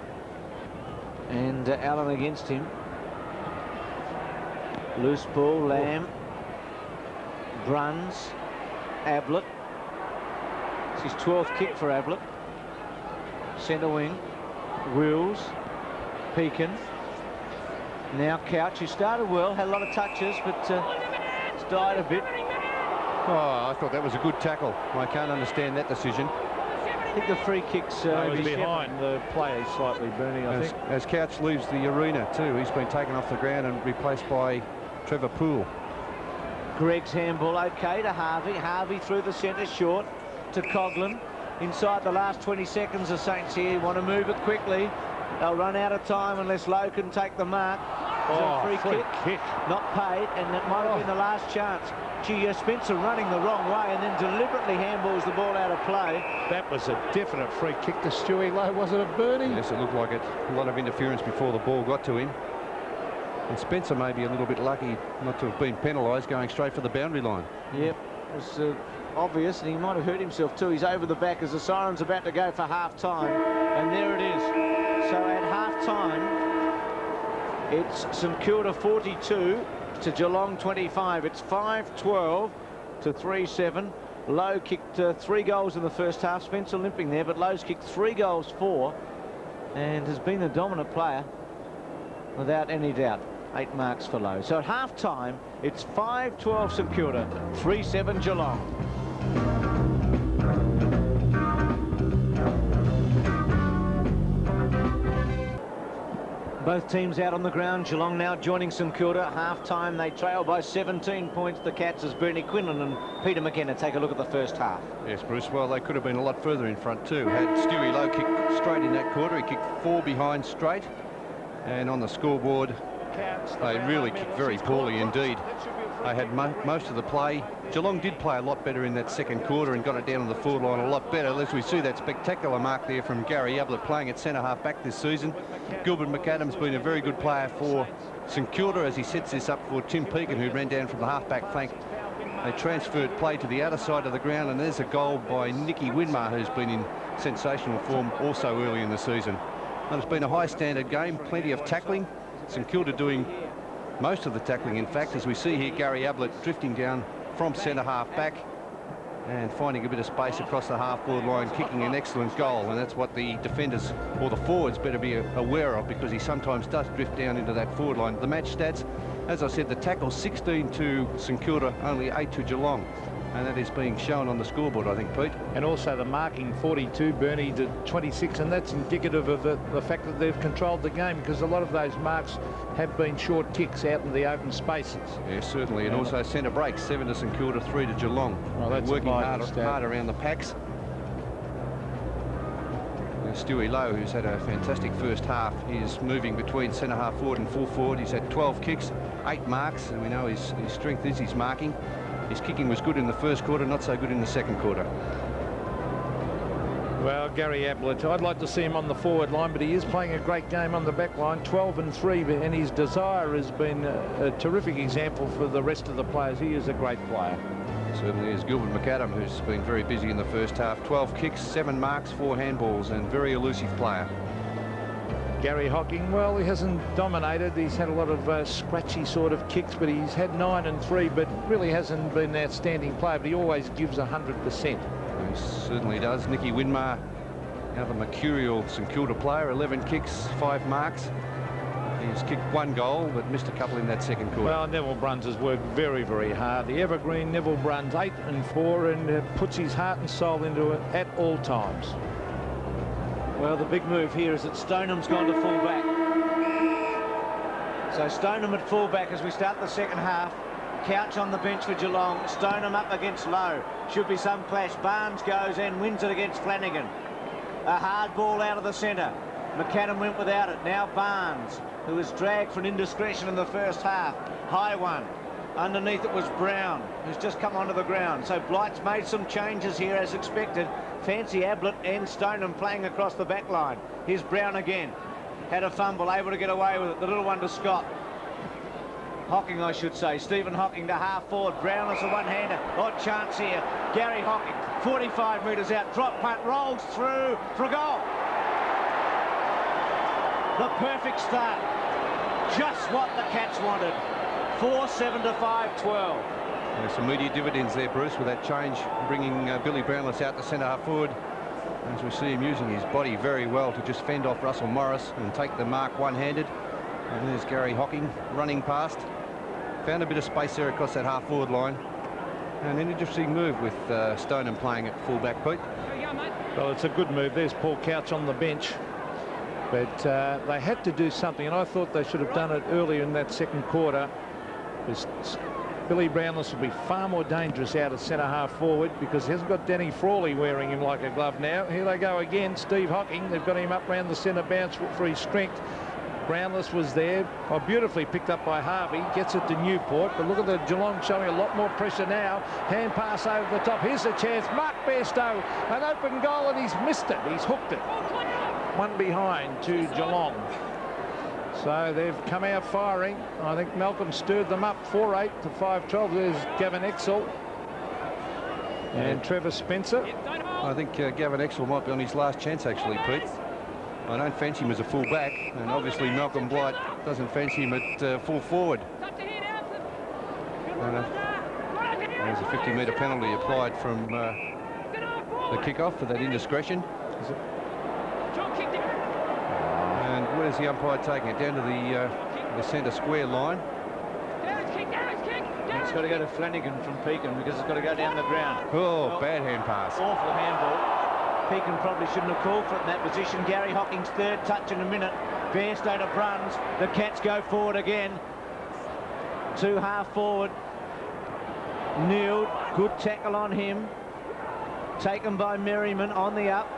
And Allen against him. Loose ball, Lamb. Bruns. Ablett. His 12th kick for Ablett. Centre wing. Wills. Pekin. Now Couch, who started well, had a lot of touches, but it's died a bit. Oh, I thought that was a good tackle. I can't understand that decision. I think the free kicks was behind the player slightly, Bernie, I think. As Couch leaves the arena too, he's been taken off the ground and replaced by Trevor Poole. Gregg's handball okay to Harvey. Harvey through the centre short to Coughlin. Inside the last 20 seconds, the Saints here want to move it quickly. They'll run out of time unless Lowe can take the mark. Free kick, not paid, and it might have been the last chance. Gee, Spencer running the wrong way and then deliberately handballs the ball out of play. That was a definite free kick to Stewie Lowe, wasn't it, Bernie? Yes, it looked like it. A lot of interference before the ball got to him. And Spencer may be a little bit lucky not to have been penalised, going straight for the boundary line. Yep, it was obvious, and he might have hurt himself too. He's over the back as the siren's about to go for half-time, and there it is. So at half-time, it's St Kilda 42 to Geelong 25. It's 5-12 to 3-7. Lowe kicked 3 goals in the first half. Spencer limping there, but Lowe's kicked 3 goals for, and has been the dominant player without any doubt. 8 marks for Lowe. So at half-time, it's 5-12 St Kilda, 3-7 Geelong. Both teams out on the ground. Geelong now joining St Kilda. At half-time, they trail by 17 points. The Cats as Bernie Quinlan and Peter McKenna take a look at the first half. Yes, Bruce, well, they could have been a lot further in front too. Had Stewie Lowe kicked straight in that quarter. He kicked 4 behind straight. And on the scoreboard, they really kicked very poorly indeed. They had most of the play. Geelong did play a lot better in that second quarter and got it down on the forward line a lot better. As we see that spectacular mark there from Gary Ablett, playing at centre half back this season. Gilbert McAdam's been a very good player for St Kilda as he sets this up for Tim Pekin, who ran down from the half-back flank. They transferred play to the outer side of the ground, and there's a goal by Nicky Winmar, who's been in sensational form also early in the season. And it's been a high-standard game, plenty of tackling. St Kilda doing most of the tackling, in fact, as we see here Gary Ablett drifting down from centre half back and finding a bit of space across the half-forward line, kicking an excellent goal. And that's what the defenders or the forwards better be aware of, because he sometimes does drift down into that forward line. The match stats, as I said, the tackle 16 to St Kilda, only 8 to Geelong. And that is being shown on the scoreboard, I think, Pete. And also the marking 42, Bernie, to 26, and that's indicative of the fact that they've controlled the game, because a lot of those marks have been short kicks out in the open spaces. Yes, certainly. And also centre breaks, 7 to St Kilda, 3 to Geelong. Well, that's working hard around the packs. Stewie Lowe, who's had a fantastic first half, is moving between centre half forward and full forward. He's had 12 kicks, 8 marks, and we know his strength is his marking. His kicking was good in the first quarter, not so good in the second quarter. Well, Gary Ablett, I'd like to see him on the forward line, but he is playing a great game on the back line, 12-3, and his desire has been a terrific example for the rest of the players. He is a great player. Certainly is. Gilbert McAdam, who's been very busy in the first half. 12 kicks, 7 marks, 4 handballs, and very elusive player. Gary Hocking, well, he hasn't dominated. He's had a lot of scratchy sort of kicks, but he's had 9 and 3, but really hasn't been an outstanding player, but he always gives 100%. He certainly does. Nicky Winmar, another mercurial St Kilda player, 11 kicks, 5 marks. He's kicked 1 goal, but missed a couple in that second quarter. Well, Neville Bruns has worked very, very hard. The evergreen Neville Bruns, 8 and 4, and puts his heart and soul into it at all times. Well, the big move here is that Stoneham's gone to full-back. So Stoneham at full-back as we start the second half. Couch on the bench for Geelong. Stoneham up against Lowe. Should be some clash. Barnes goes in, wins it against Flanagan. A hard ball out of the centre. McAdam went without it. Now Barnes, who was dragged for an indiscretion in the first half. High one. Underneath it was Brown, who's just come onto the ground. So Blight's made some changes here as expected. Fancy Ablett and Stoneham playing across the back line. Here's Brown again. Had a fumble, able to get away with it. The little one to Scott. Hocking, I should say. Stephen Hocking to half forward. Brown is a one-hander. Odd chance here. Gary Hocking, 45 metres out. Drop punt, rolls through for a goal. The perfect start. Just what the Cats wanted. 4-7 to 5-12. There's some immediate dividends there, Bruce, with that change, bringing Billy Brownless out to centre-half forward. As we see him using his body very well to just fend off Russell Morris and take the mark one-handed. And there's Gary Hocking running past. Found a bit of space there across that half-forward line. And an interesting move with Stoneham playing at full-back, Pete. Well, it's a good move. There's Paul Couch on the bench. But they had to do something, and I thought they should have done it earlier in that second quarter. Billy Brownless will be far more dangerous out of centre-half forward because he hasn't got Danny Frawley wearing him like a glove now. Here they go again. Steve Hocking. They've got him up round the centre bounce for his strength. Brownless was there. Oh, beautifully picked up by Harvey. Gets it to Newport. But look at the Geelong showing a lot more pressure now. Hand pass over the top. Here's a chance. Mark Bairstow. An open goal and he's missed it. He's hooked it. One behind to Geelong. So they've come out firing. I think Malcolm stirred them up 4-8 to 5-12. There's Gavin Exel and Trevor Spencer. I think Gavin Exel might be on his last chance, actually, Pete. I don't fancy him as a full back, and obviously Malcolm Blight doesn't fancy him at full forward. There's a 50-metre penalty applied from the kick-off for that indiscretion. And where's the umpire taking it? Down to the centre square line. It's got to go to Flanagan from Pekin because it's got to go down the ground. Oh, bad hand pass. Awful handball. Pekin probably shouldn't have called for it in that position. Gary Hocking's third touch in a minute. Bairstow to Bruns. The Cats go forward again. Two half forward. Neild. Good tackle on him. Taken by Merriman on the up.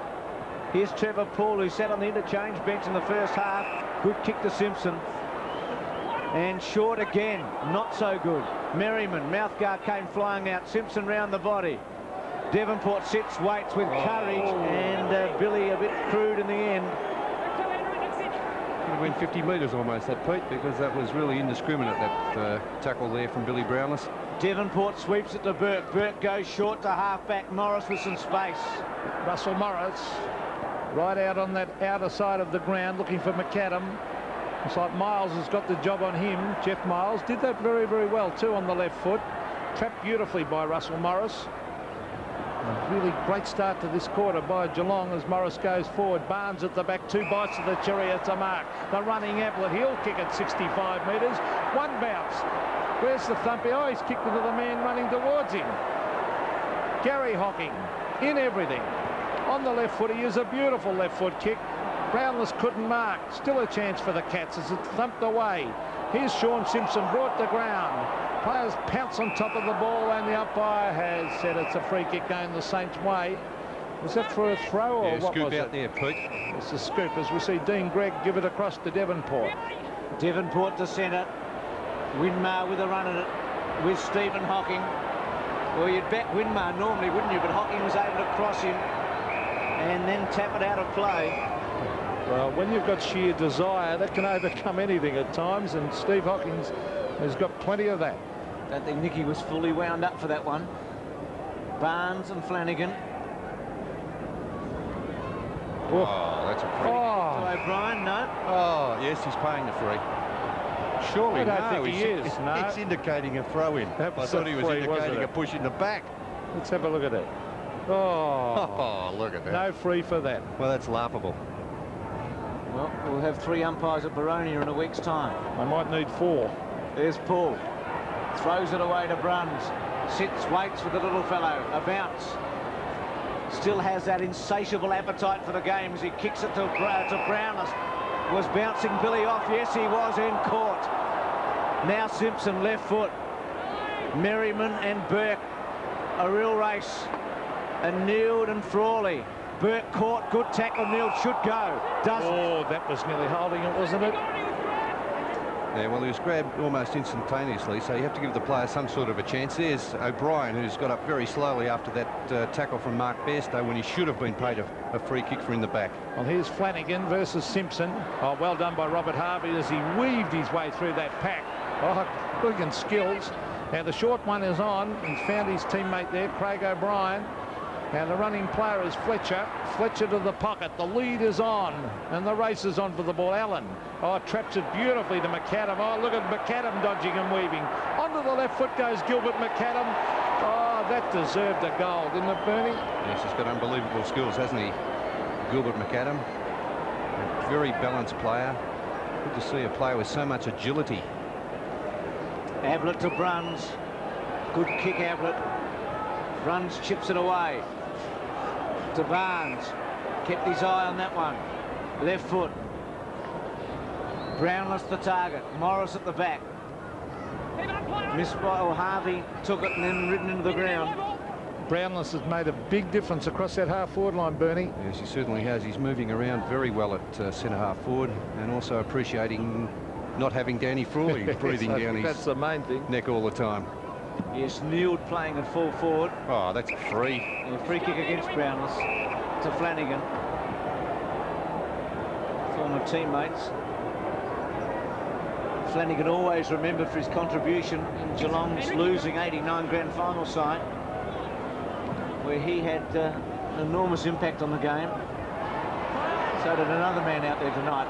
Here's Trevor Paul, who sat on the interchange bench in the first half. Good kick to Simpson. And short again. Not so good. Merriman. Mouthguard came flying out. Simpson round the body. Devonport sits, waits with courage, and Billy a bit crude in the end. Could have been 50 metres almost, that, Pete, because that was really indiscriminate, that tackle there from Billy Brownless. Devonport sweeps it to Burke. Burke goes short to half-back. Morris with some space. Russell Morris right out on that outer side of the ground looking for McAdam. It's like Miles has got the job on him. Jeff Miles did that very, very well too on the left foot. Trapped beautifully by Russell Morris. A really great start to this quarter by Geelong as Morris goes forward. Barnes at the back, two bites of the cherry. It's a mark. The running Ablett, he'll kick it 65 metres. One bounce. Where's the thumpy? Oh, he's kicked into the man running towards him. Gary Hocking in everything. On the left foot, he is a beautiful left foot kick. Brownless couldn't mark. Still a chance for the Cats as it's thumped away. Here's Sean Simpson brought to ground. Players pounce on top of the ball and the umpire has said it's a free kick going the Saints' way. Was that for a throw or what was it? Scoop out there, Pete. It's a scoop as we see Dean Gregg give it across to Devonport. Devonport to centre. Winmar with a run at it with Stephen Hocking. Well, you'd bet Winmar normally, wouldn't you? But Hocking was able to cross him and then tap it out of play. Well, when you've got sheer desire, that can overcome anything at times, and Steve Hockings has got plenty of that. Don't think Nicky was fully wound up for that one. Barnes and Flanagan. Oh, that's a free. Oh, To O'Brien, no. Oh, yes, he's paying the free. Surely I don't no. think he is, no. It's indicating a throw-in. I That was thought a he was free, wasn't indicating it? a push in the back. let's have a look at it. Oh, Oh, look at that. no free for that. Well, that's laughable. Well, we'll have three umpires at Baronia in a week's time. I might need four. There's Paul. Throws it away to Bruns. Sits, waits for the little fellow. A bounce. Still has that insatiable appetite for the game as he kicks it to Brownless. Was bouncing Billy off. Yes, he was in court. Now Simpson, left foot. Merriman and Burke. A real race. And Neild and Frawley. Burke caught. Good tackle. Neild should go. Doesn't. Oh, that was nearly holding it, wasn't it? Yeah, well, he was grabbed almost instantaneously, so you have to give the player some sort of a chance. There's O'Brien, who's got up very slowly after that tackle from Mark Bairstow when he should have been paid a free kick for in the back. Well, here's Flanagan versus Simpson. Oh, well done by Robert Harvey as he weaved his way through that pack. Oh, brilliant skills. Now the short one is on. He's found his teammate there, Craig O'Brien. And the running player is Fletcher. Fletcher to the pocket. The lead is on. And the race is on for the ball. Allen. Oh, traps it beautifully to McAdam. Oh, look at McAdam dodging and weaving. Onto the left foot goes Gilbert McAdam. Oh, that deserved a goal, didn't it, Bernie? Yes, he's got unbelievable skills, hasn't he? Gilbert McAdam. A very balanced player. Good to see a player with so much agility. Ablett to Bruns. Good kick, Ablett. Bruns chips it away. To Barnes. Kept his eye on that one. Left foot. Brownless the target. Morris at the back. Missed by Harvey. Took it and then ridden into the ground. Brownless has made a big difference across that half-forward line, Bernie. Yes, he certainly has. He's moving around very well at centre-half forward, and also appreciating not having Danny Frawley breathing down his that's the main thing. neck all the time. Yes, Neild playing at full forward. Oh, that's a free. A free kick against Brownless to Flanagan. Former teammates. Flanagan always remembered for his contribution in Geelong's losing 89 grand final side, where he had an enormous impact on the game. So did another man out there tonight.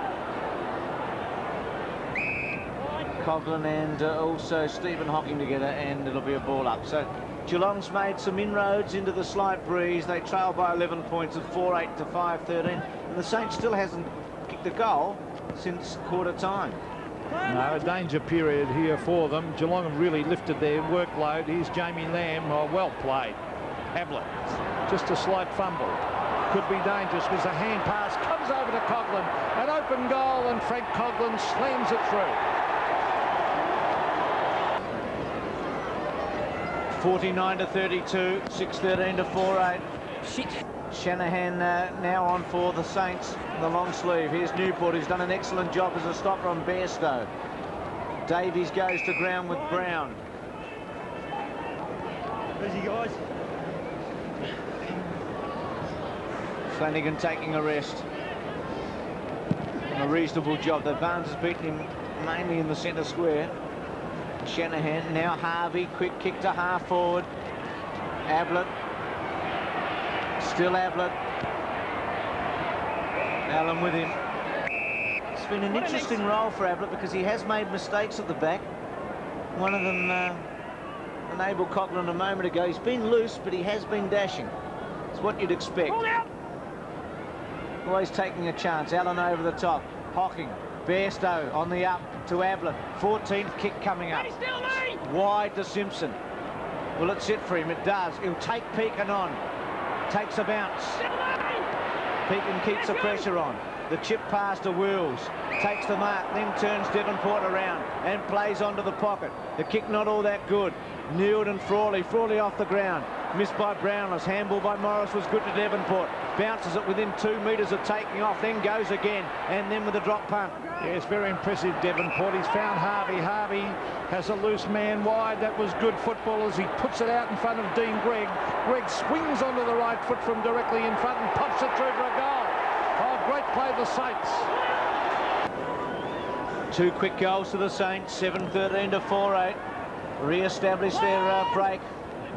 Coughlin and also Stephen Hocking together, and it'll be a ball up. So Geelong's made some inroads into the slight breeze. They trail by 11 points at 4-8 to 5-13, and the Saints still hasn't kicked a goal since quarter time. No, a danger period here for them. Geelong have really lifted their workload. Here's Jamie Lamb. Oh, well played. Ablett, just a slight fumble. Could be dangerous because a hand pass comes over to Coughlin. An open goal, and Frank Coughlin slams it through. 49 to 32, 6-13 to 4-8. Shanahan now on for the Saints, the long sleeve. Here's Newport, who's done an excellent job as a stopper on Bairstow. Davies goes to ground with Brown. Busy, guys. Flanagan taking a rest. And a reasonable job. The Barnes has beaten him mainly in the centre square. Shanahan, now Harvey, quick kick to half forward. Ablett. Still Ablett. Allen with him. It's been an interesting role for Ablett because he has made mistakes at the back. One of them enabled Coughlin a moment ago. He's been loose, but he has been dashing. It's what you'd expect. Always taking a chance. Allen over the top. Hocking. Bairstow on the up to Ablett. 14th kick coming up. Wide to Simpson. Will it sit for him? It does. He'll take Pekin on. Takes a bounce. Pekin keeps the pressure on. The chip pass to Wills. Takes the mark, then turns Devonport around and plays onto the pocket. The kick not all that good. Neild and Frawley. Frawley off the ground. Missed by Brownless. Handball by Morris was good to Devonport. Bounces it within 2 metres of taking off, then goes again, and then with a drop punt. Yes, very impressive, Devonport. He's found Harvey. Harvey has a loose man wide. That was good football as he puts it out in front of Dean Gregg. Gregg swings onto the right foot from directly in front and pops it through for a goal. Oh, great play, the Saints. 2 quick goals to the Saints, 7-13 to 4-8. Re-establish their break.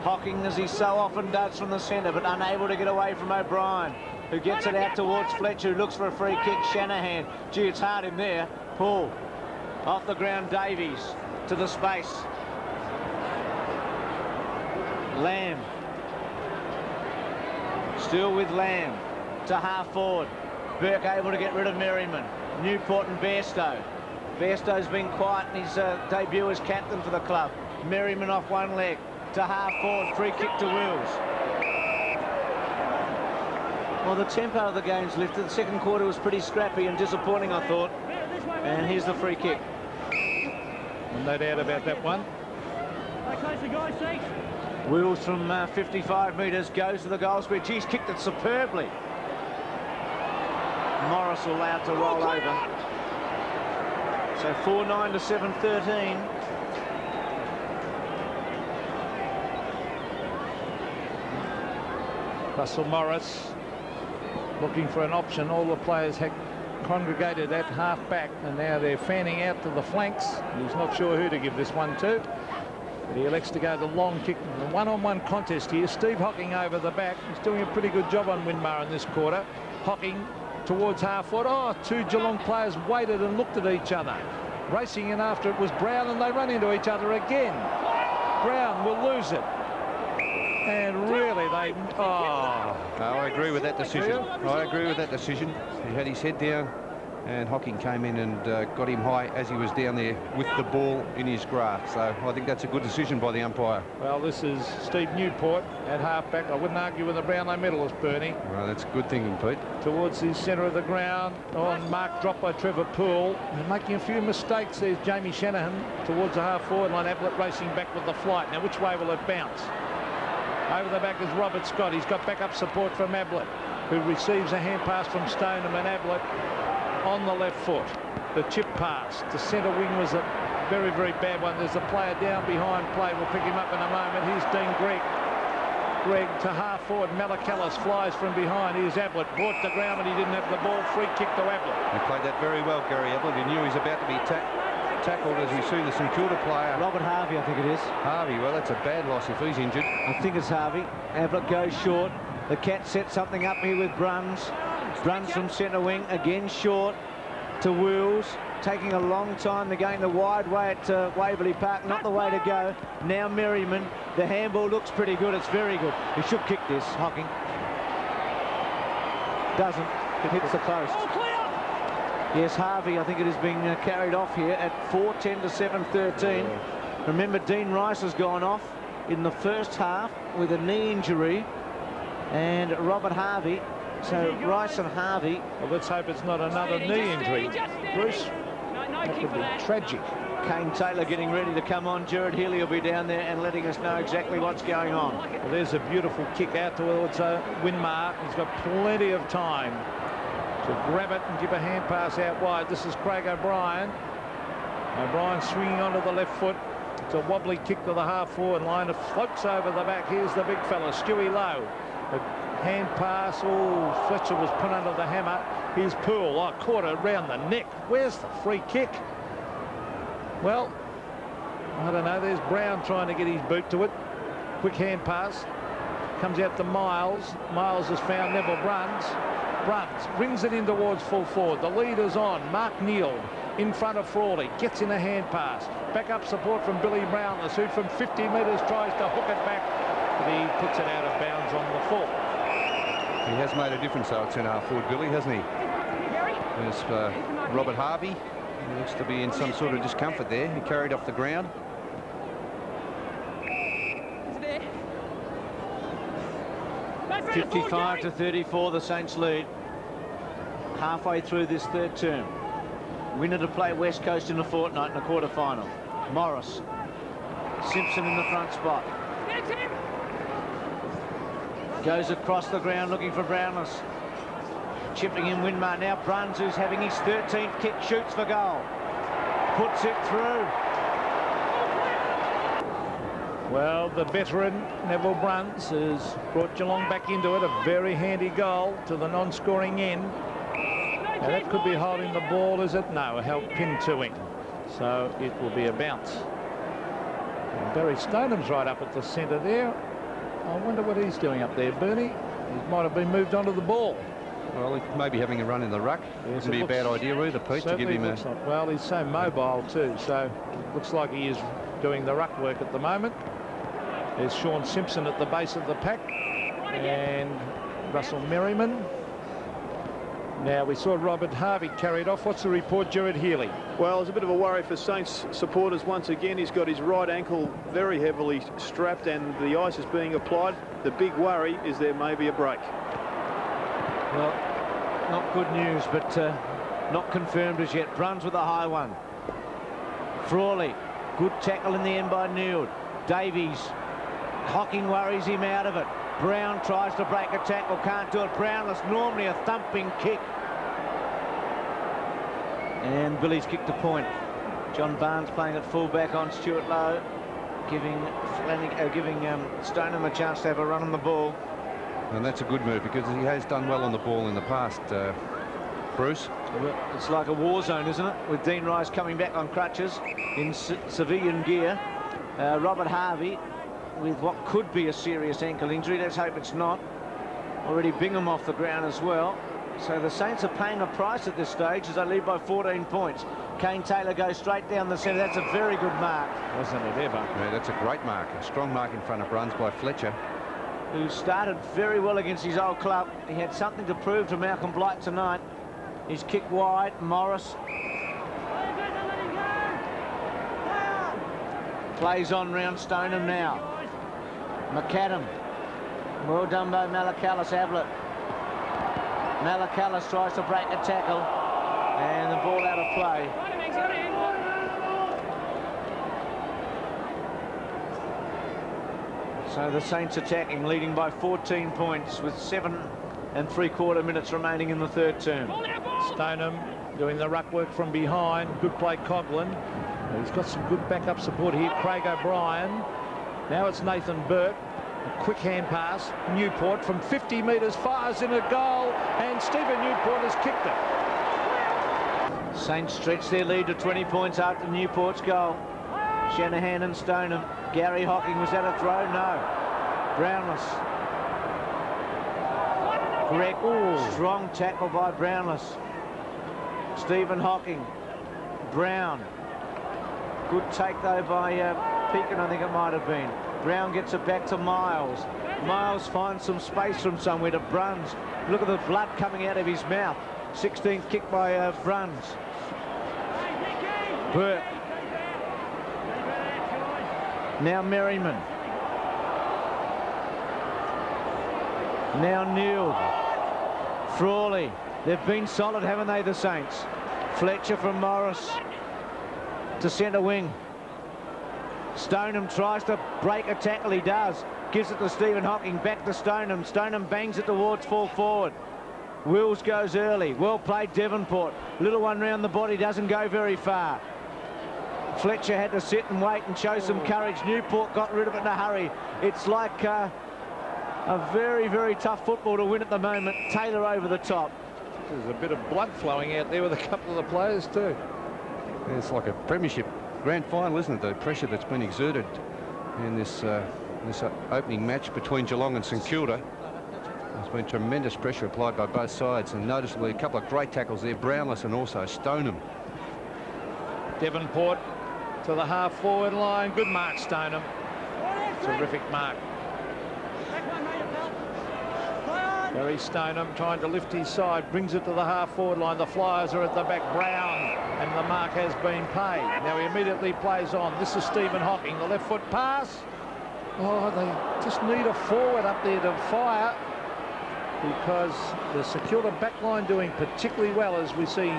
Hocking, as he so often does from the centre, but unable to get away from O'Brien, who gets it out towards Fletcher, who looks for a free kick. Shanahan. Gee, it's hard in there. Paul. Off the ground, Davies to the space. Lamb. Still with Lamb to half forward. Burke able to get rid of Merriman. Newport and Bairstow. Bairstow's been quiet in his debut as captain for the club. Merriman off one leg to half forward. Free kick to Wills. Well, the tempo of the game's lifted. The second quarter was pretty scrappy and disappointing, I thought. And here's the free kick. No doubt about that one. Wills from 55 metres goes to the goal square. Geez, kicked it superbly. Morris allowed to roll over. So 4-9 to 7-13. Russell Morris looking for an option. All the players had congregated at half back, and now they're fanning out to the flanks. He's not sure who to give this one to. But he elects to go the long kick. The one-on-one contest here. Steve Hocking over the back. He's doing a pretty good job on Winmar in this quarter. Hocking towards half-forward. Oh, two Geelong players waited and looked at each other. Racing in after it was Brown, and they run into each other again. Brown will lose it. And really, they... Oh. No, I agree with that decision. I agree with that decision. He had his head down, and Hocking came in and got him high as he was down there with the ball in his grasp. So I think that's a good decision by the umpire. Well, this is Steve Newport at halfback. I wouldn't argue with the Brownlow medalist, Bernie. Well, that's good thinking, Pete. Towards the centre of the ground. On mark drop by Trevor Poole. And making a few mistakes. There's Jamie Shanahan towards the half-forward line. Ablett racing back with the flight. Now, which way will it bounce? Over the back is Robert Scott. He's got backup support from Ablett, who receives a hand pass from Stoneham, and Ablett on the left foot. The chip pass to centre wing was a very, very bad one. There's a player down behind play. We'll pick him up in a moment. Here's Dean Gregg. Gregg to half forward. Malacallis flies from behind. Here's Ablett. Brought to ground, but he didn't have the ball. Free kick to Ablett. He played that very well, Gary Ablett. He knew he was about to be tackled as we see the St.Kilda player. Robert Harvey, I think it is. Harvey, well, that's a bad loss if he's injured. I think it's Harvey. Ablett goes short. The Cats set something up here with Bruns. Bruns from centre wing, again short to Wills. Taking a long time to gain the wide way at Waverley Park. Not the way to go. Now Merriman. The handball looks pretty good. It's very good. He should kick this, Hocking. Doesn't. It hits the post. Yes, Harvey, I think it is being carried off here at 4:10 to 7:13. Remember, Dean Rice has gone off in the first half with a knee injury, and Robert Harvey. So Rice and Harvey. Well, let's hope it's not another knee injury, Bruce. That would be tragic. Kane Taylor getting ready to come on. Jared Healy will be down there and letting us know exactly what's going on. Well, there's a beautiful kick out towards Winmar. He's got plenty of time to grab it and give a hand pass out wide. This is Craig O'Brien. O'Brien swinging onto the left foot. It's a wobbly kick to the half-forward line. It floats over the back. Here's the big fella, Stewie Lowe. A hand pass. Oh, Fletcher was put under the hammer. Here's Poole. Oh, caught it around the neck. Where's the free kick? Well, I don't know. There's Brown trying to get his boot to it. Quick hand pass. Comes out to Miles. Miles has found Neville Bruns. Bruns brings it in towards full forward. The lead is on. Mark Neal in front of Frawley. Gets in a hand pass. Backup support from Billy Brownless, who from 50 metres tries to hook it back. But he puts it out of bounds on the full. He has made a difference, though, at centre forward, Billy, hasn't he? There's Robert Harvey. He looks to be in some sort of discomfort there. He carried off the ground. 55 to 34, the Saints lead. Halfway through this third term. Winner to play West Coast in a fortnight in the quarter-final. Morris. Simpson in the front spot. Goes across the ground looking for Brownless. Chipping in Winmar. Now Bruns, who's having his 13th kick, shoots for goal. Puts it through. Well, the veteran Neville Bruns has brought Geelong back into it. A very handy goal to the non-scoring end. Now that could be holding the ball, is it? No, a help pin to him. So it will be a bounce. And Barry Stoneham's right up at the centre there. I wonder what he's doing up there, Bernie. He might have been moved onto the ball. Well, he may be having a run in the ruck. Yes, Wouldn't be a bad idea either, Pete, to give him a... Like, well, he's so mobile too, so it looks like he is doing the ruck work at the moment. There's Sean Simpson at the base of the pack, and Russell Merriman. Now, we saw Robert Harvey carried off. What's the report, Jared Healy? Well, there's a bit of a worry for Saints supporters once again. He's got his right ankle very heavily strapped and the ice is being applied. The big worry is there may be a break. Well, not good news, but not confirmed as yet. Bruns with a high one. Frawley, good tackle in the end by Neal. Davies, Hocking worries him out of it. Brown tries to break a tackle, can't do it. Brownless, normally a thumping kick. And Billy's kicked a point. John Barnes playing at fullback on Stuart Lowe, giving Stoneham a chance to have a run on the ball. And that's a good move because he has done well on the ball in the past, Bruce. It's like a war zone, isn't it? With Dean Rice coming back on crutches in civilian gear. Robert Harvey with what could be a serious ankle injury. Let's hope it's not. Already Bingham off the ground as well. So the Saints are paying a price at this stage as they lead by 14 points. Kane Taylor goes straight down the centre. That's a very good mark. Wasn't it ever? Yeah, that's a great mark. A strong mark in front of runs by Fletcher, who started very well against his old club. He had something to prove to Malcolm Blight tonight. He's kicked wide. Morris plays on round Stoneham now. McAdam. Well done by Malakalis. Ablett. Malakalis tries to break a tackle and the ball out of play. So the Saints attacking, leading by 14 points with 7 3/4 minutes remaining in the third term. Stoneham doing the ruck work from behind. Good play, Coughlin. He's got some good backup support here. Craig O'Brien. Now it's Nathan Burke. A quick hand pass. Newport from 50 metres fires in a goal, and Stephen Newport has kicked it. Saints stretch their lead to 20 points after Newport's goal. Shanahan and Stoneham. Gary Hocking, was that a throw? No. Brownless. Greg, strong tackle by Brownless. Stephen Hocking. Brown. Good take though by Pekin, I think it might have been. Brown gets it back to Miles. Miles finds some space from somewhere to Bruns. Look at the blood coming out of his mouth. 16th kick by Bruns. Burke. Now Merriman. Now Neal. Frawley. They've been solid, haven't they, the Saints? Fletcher from Morris to centre wing. Stoneham tries to break a tackle. He does. Gives it to Stephen Hocking. Back to Stoneham. Stoneham bangs it towards full forward. Wills goes early. Well played, Devonport. Little one round the body, doesn't go very far. Fletcher had to sit and wait and show some courage. Newport got rid of it in a hurry. It's like a very, very tough football to win at the moment. Taylor over the top. There's a bit of blood flowing out there with a couple of the players too. It's like a premiership grand final, isn't it? The pressure that's been exerted in this opening match between Geelong and St Kilda. There's been tremendous pressure applied by both sides, and noticeably a couple of great tackles there, Brownless and also Stoneham. Devonport to the half-forward line. Good mark, Stoneham. Terrific mark. Barry Stoneham trying to lift his side, brings it to the half-forward line. The Flyers are at the back. Brown, and the mark has been paid. Now he immediately plays on. This is Stephen Hocking. The left foot pass. Oh, they just need a forward up there to fire, because the St Kilda backline doing particularly well, as we see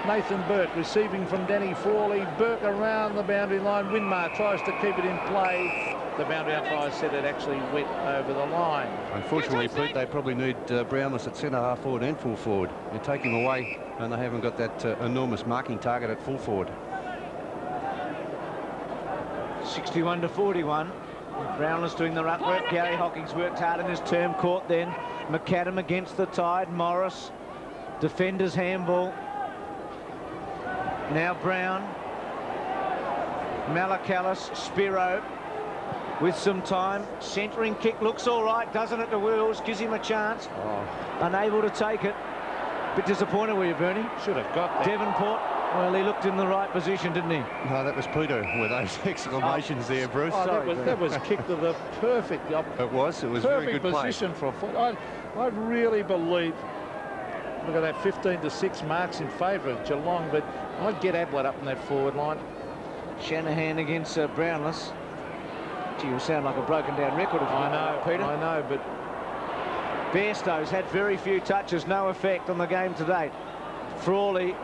Nathan Burke receiving from Danny Frawley. Burke around the boundary line. Winmar tries to keep it in play. The boundary umpire said it actually went over the line. Unfortunately, Pete, they probably need Brownless at centre half forward and full forward. You take him away and they haven't got that enormous marking target at full forward. 61 to 41. Brownless doing the ruck work. Gary Hocking's worked hard in his term court then. McAdam against the tide. Morris. Defenders handball. Now Brown. Malakalis. Spiro. With some time. Centering kick looks all right, doesn't it, to Wills? Gives him a chance. Unable to take it. Bit disappointed, were you, Bernie? Should have got that. Devonport. Well, he looked in the right position, didn't he? No, that was Peter with those exclamations there, Bruce. Sorry, that was kicked to the perfect. It was very good play. Position for a foot. I really believe. Look at that, 15 to 6 marks in favour of Geelong, but I'd get Ablett up in that forward line. Shanahan against Brownless. Gee, you sound like a broken down record if you know, Peter. I know, but Bairstow's had very few touches, no effect on the game to date. Frawley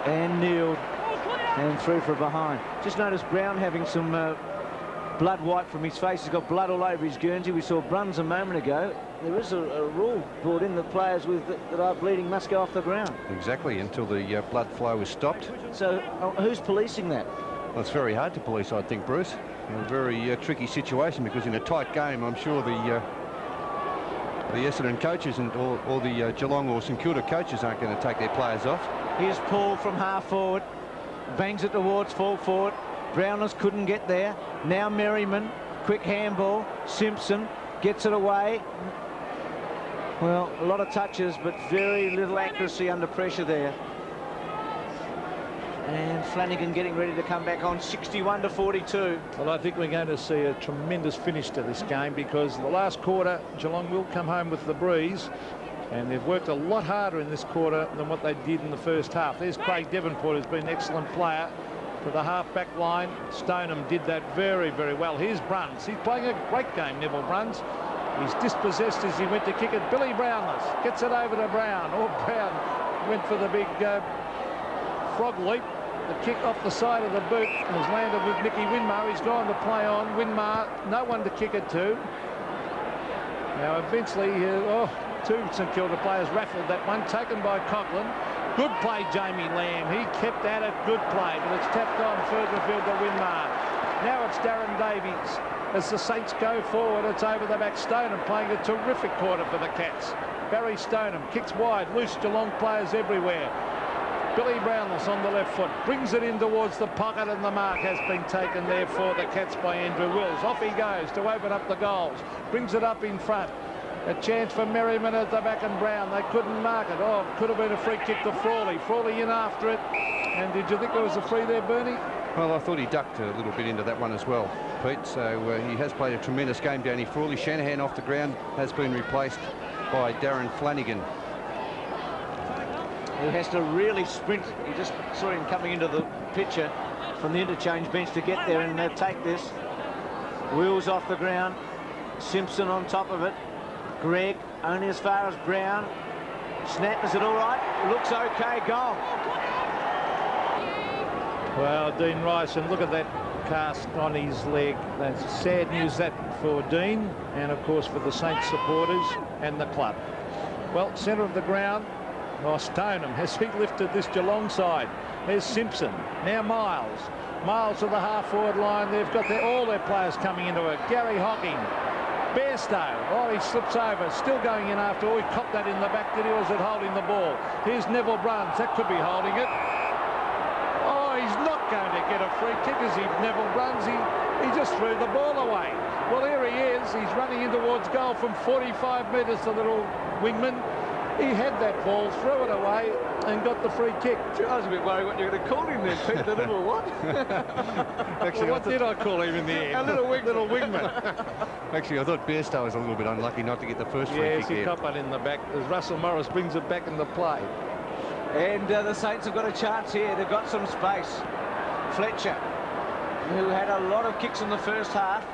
and Neal and through for behind. Just noticed Brown having some blood wiped from his face. He's got blood all over his Guernsey. We saw Bruns a moment ago. There is a rule brought in that players that are bleeding must go off the ground. Exactly, until the blood flow is stopped. So who's policing that? Well, it's very hard to police, I think, Bruce. A very tricky situation, because in a tight game, I'm sure the Essendon coaches and or the Geelong or St Kilda coaches aren't going to take their players off. Here's Paul from half forward, bangs it towards full forward. Brownless couldn't get there. Now Merriman, quick handball. Simpson gets it away. Well, a lot of touches, but very little accuracy under pressure there. And Flanagan getting ready to come back on, 61-42. Well, I think we're going to see a tremendous finish to this game, because the last quarter, Geelong will come home with the breeze, and they've worked a lot harder in this quarter than what they did in the first half. There's Craig Devonport, who's been an excellent player to the half-back line. Stoneham did that very, very well. Here's Bruns. He's playing a great game, Neville Bruns. He's dispossessed as he went to kick it. Billy Brownless gets it over to Brown. Oh, Brown went for the big frog leap. The kick off the side of the boot has landed with Nicky Winmar. He's gone to play on. Winmar, no one to kick it to. Now, eventually, two St Kilda players raffled that one, taken by Coughlin. Good play, Jamie Lamb. He kept at it. Good play, but it's tapped on further field to Winmar. Now it's Darren Davies. As the Saints go forward, it's over the back. Stoneham playing a terrific quarter for the Cats. Barry Stoneham kicks wide. Loose Geelong players everywhere. Billy Brownless on the left foot, brings it in towards the pocket, and the mark has been taken there for the Cats by Andrew Wills. Off he goes to open up the goals. Brings it up in front. A chance for Merriman at the back, and Brown. They couldn't mark it. Oh, it could have been a free kick to Frawley. Frawley in after it. And did you think there was a free there, Bernie? Well, I thought he ducked a little bit into that one as well, Pete. So he has played a tremendous game, Danny Frawley. Shanahan off the ground has been replaced by Darren Flanagan, who has to really sprint. You just saw him coming into the picture from the interchange bench to get there and take this. Wheels off the ground. Simpson on top of it. Gregg only as far as Brown. Snap, is it all right? Looks okay, goal. Well, Dean Rice, and look at that cast on his leg. That's sad news, that for Dean, and of course for the Saints supporters and the club. Well, centre of the ground. Oh, Stoneham, has he lifted this Geelong side? There's Simpson. Now Miles. Miles to the half-forward line. They've got all their players coming into it. Gary Hocking. Bairstow. Oh, he slips over. Still going in after all. He copped that in the back, did he? Or was it holding the ball? Here's Neville Bruns. That could be holding it. Oh, he's not going to get a free kick, is he, Neville Bruns? He just threw the ball away. Well, here he is. He's running in towards goal from 45 metres, the little wingman. He had that ball, threw it away, and got the free kick. I was a bit worried what you were going to call him then, Pete. The little what? Actually, what did I call him in the end? A little wingman. Actually, I thought Bairstow was a little bit unlucky not to get the first free kick. Yes, he got one in the back as Russell Morris brings it back into play. And the Saints have got a chance here. They've got some space. Fletcher, who had a lot of kicks in the first half,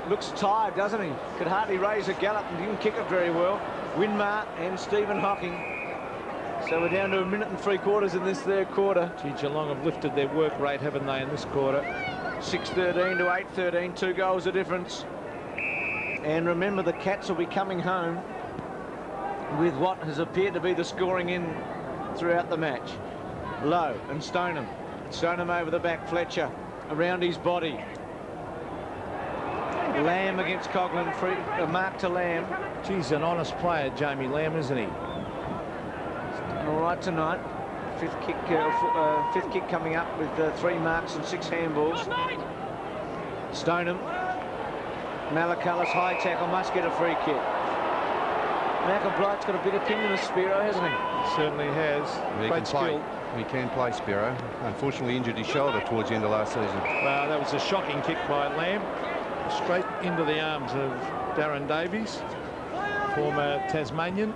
looks tired, doesn't he? Could hardly raise a gallop and didn't kick it very well. Winmar and Stephen Hocking. So we're down to 1 minute and 3/4 in this third quarter. Gee, Geelong have lifted their work rate, haven't they, in this quarter? 6-13 to 8-13, 2 goals of difference. And remember, the Cats will be coming home with what has appeared to be the scoring in throughout the match. Lowe and Stoneham. Stoneham over the back. Fletcher around his body. Lamb against Coughlin. Free, a mark to Lamb. Geez, an honest player, Jamie Lamb, isn't he? All right tonight. Fifth kick coming up with 3 marks and 6 handballs. Stoneham. Malakalis, high tackle, must get a free kick. Malcolm Blight's got a bit of ping in the Spiro, hasn't he? Certainly has. Great skill. He can play, Spiro. Unfortunately injured his shoulder towards the end of last season. Well, that was a shocking kick by Lamb. Straight into the arms of Darren Davies, former Tasmanian.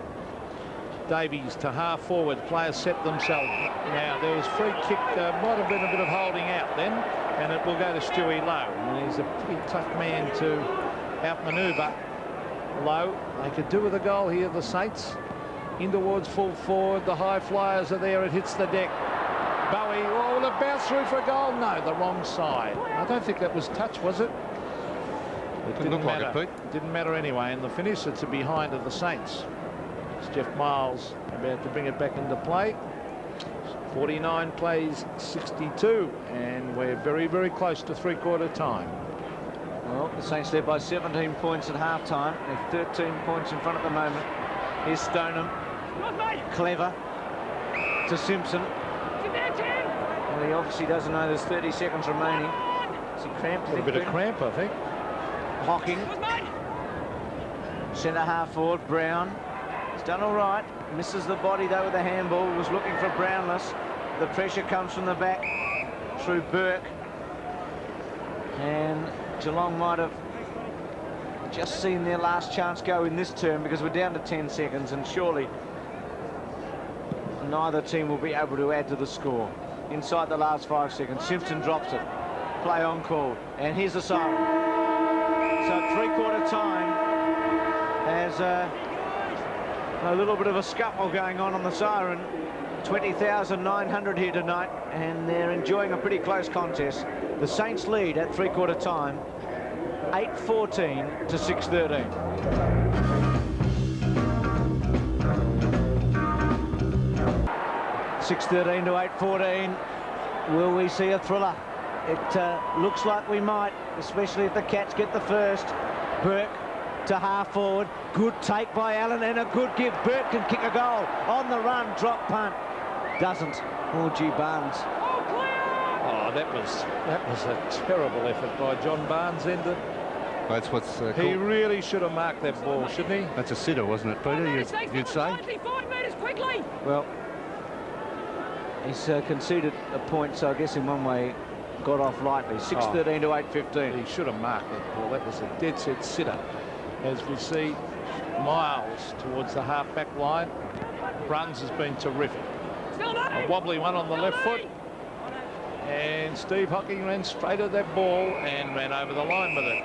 Davies to half forward. Players set themselves. Now, there was free kick. Might have been a bit of holding out then, and it will go to Stewie Lowe. And he's a pretty tough man to outmaneuver. Lowe, they could do with a goal here, the Saints. In towards full forward. The high flyers are there. It hits the deck. Bowie, oh, will it bounce through for a goal? No, the wrong side. I don't think that was touch, was it? It didn't matter. Like it didn't matter anyway. In the finish, it's a behind of the Saints. It's Jeff Miles about to bring it back into play. 49 plays 62, and we're very, very close to 3/4 time. Well, the Saints led by 17 points at half-time. They're 13 points in front at the moment. Here's Stoneham. Clever to Simpson. Well, he obviously doesn't know there's 30 seconds remaining. Is he cramped? A bit of cramp, I think. Hocking. Centre half forward, Brown. He's done all right. Misses the body, though, with the handball. Was looking for Brownless. The pressure comes from the back through Burke. And Geelong might have just seen their last chance go in this term, because we're down to 10 seconds, and surely neither team will be able to add to the score. Inside the last 5 seconds, Simpson drops it. Play on call, and here's the siren. So 3/4 time has a little bit of a scuffle going on the siren. 20,900 here tonight, and they're enjoying a pretty close contest. The Saints lead at 3/4 time, 8-14 to 6-13. 6-13 to 8-14. Will we see a thriller? It looks like we might, especially if the Cats get the first. Burke to half forward. Good take by Allen and a good give. Burke can kick a goal. On the run, drop punt. Doesn't. Oh, gee, Barnes. Oh, that was a terrible effort by John Barnes. Ended. That's what's He cool. really should have marked that ball, shouldn't he? That's a sitter, wasn't it, Peter? You'd say? 5 metres quickly. Well, he's conceded a point, so I guess in one way got off lightly. 6-13 to 8-15. He should have marked that ball. That was a dead set sitter. As we see Miles towards the half-back line. Bruns has been terrific. A wobbly one on the left foot. And Steve Hocking ran straight at that ball and ran over the line with it.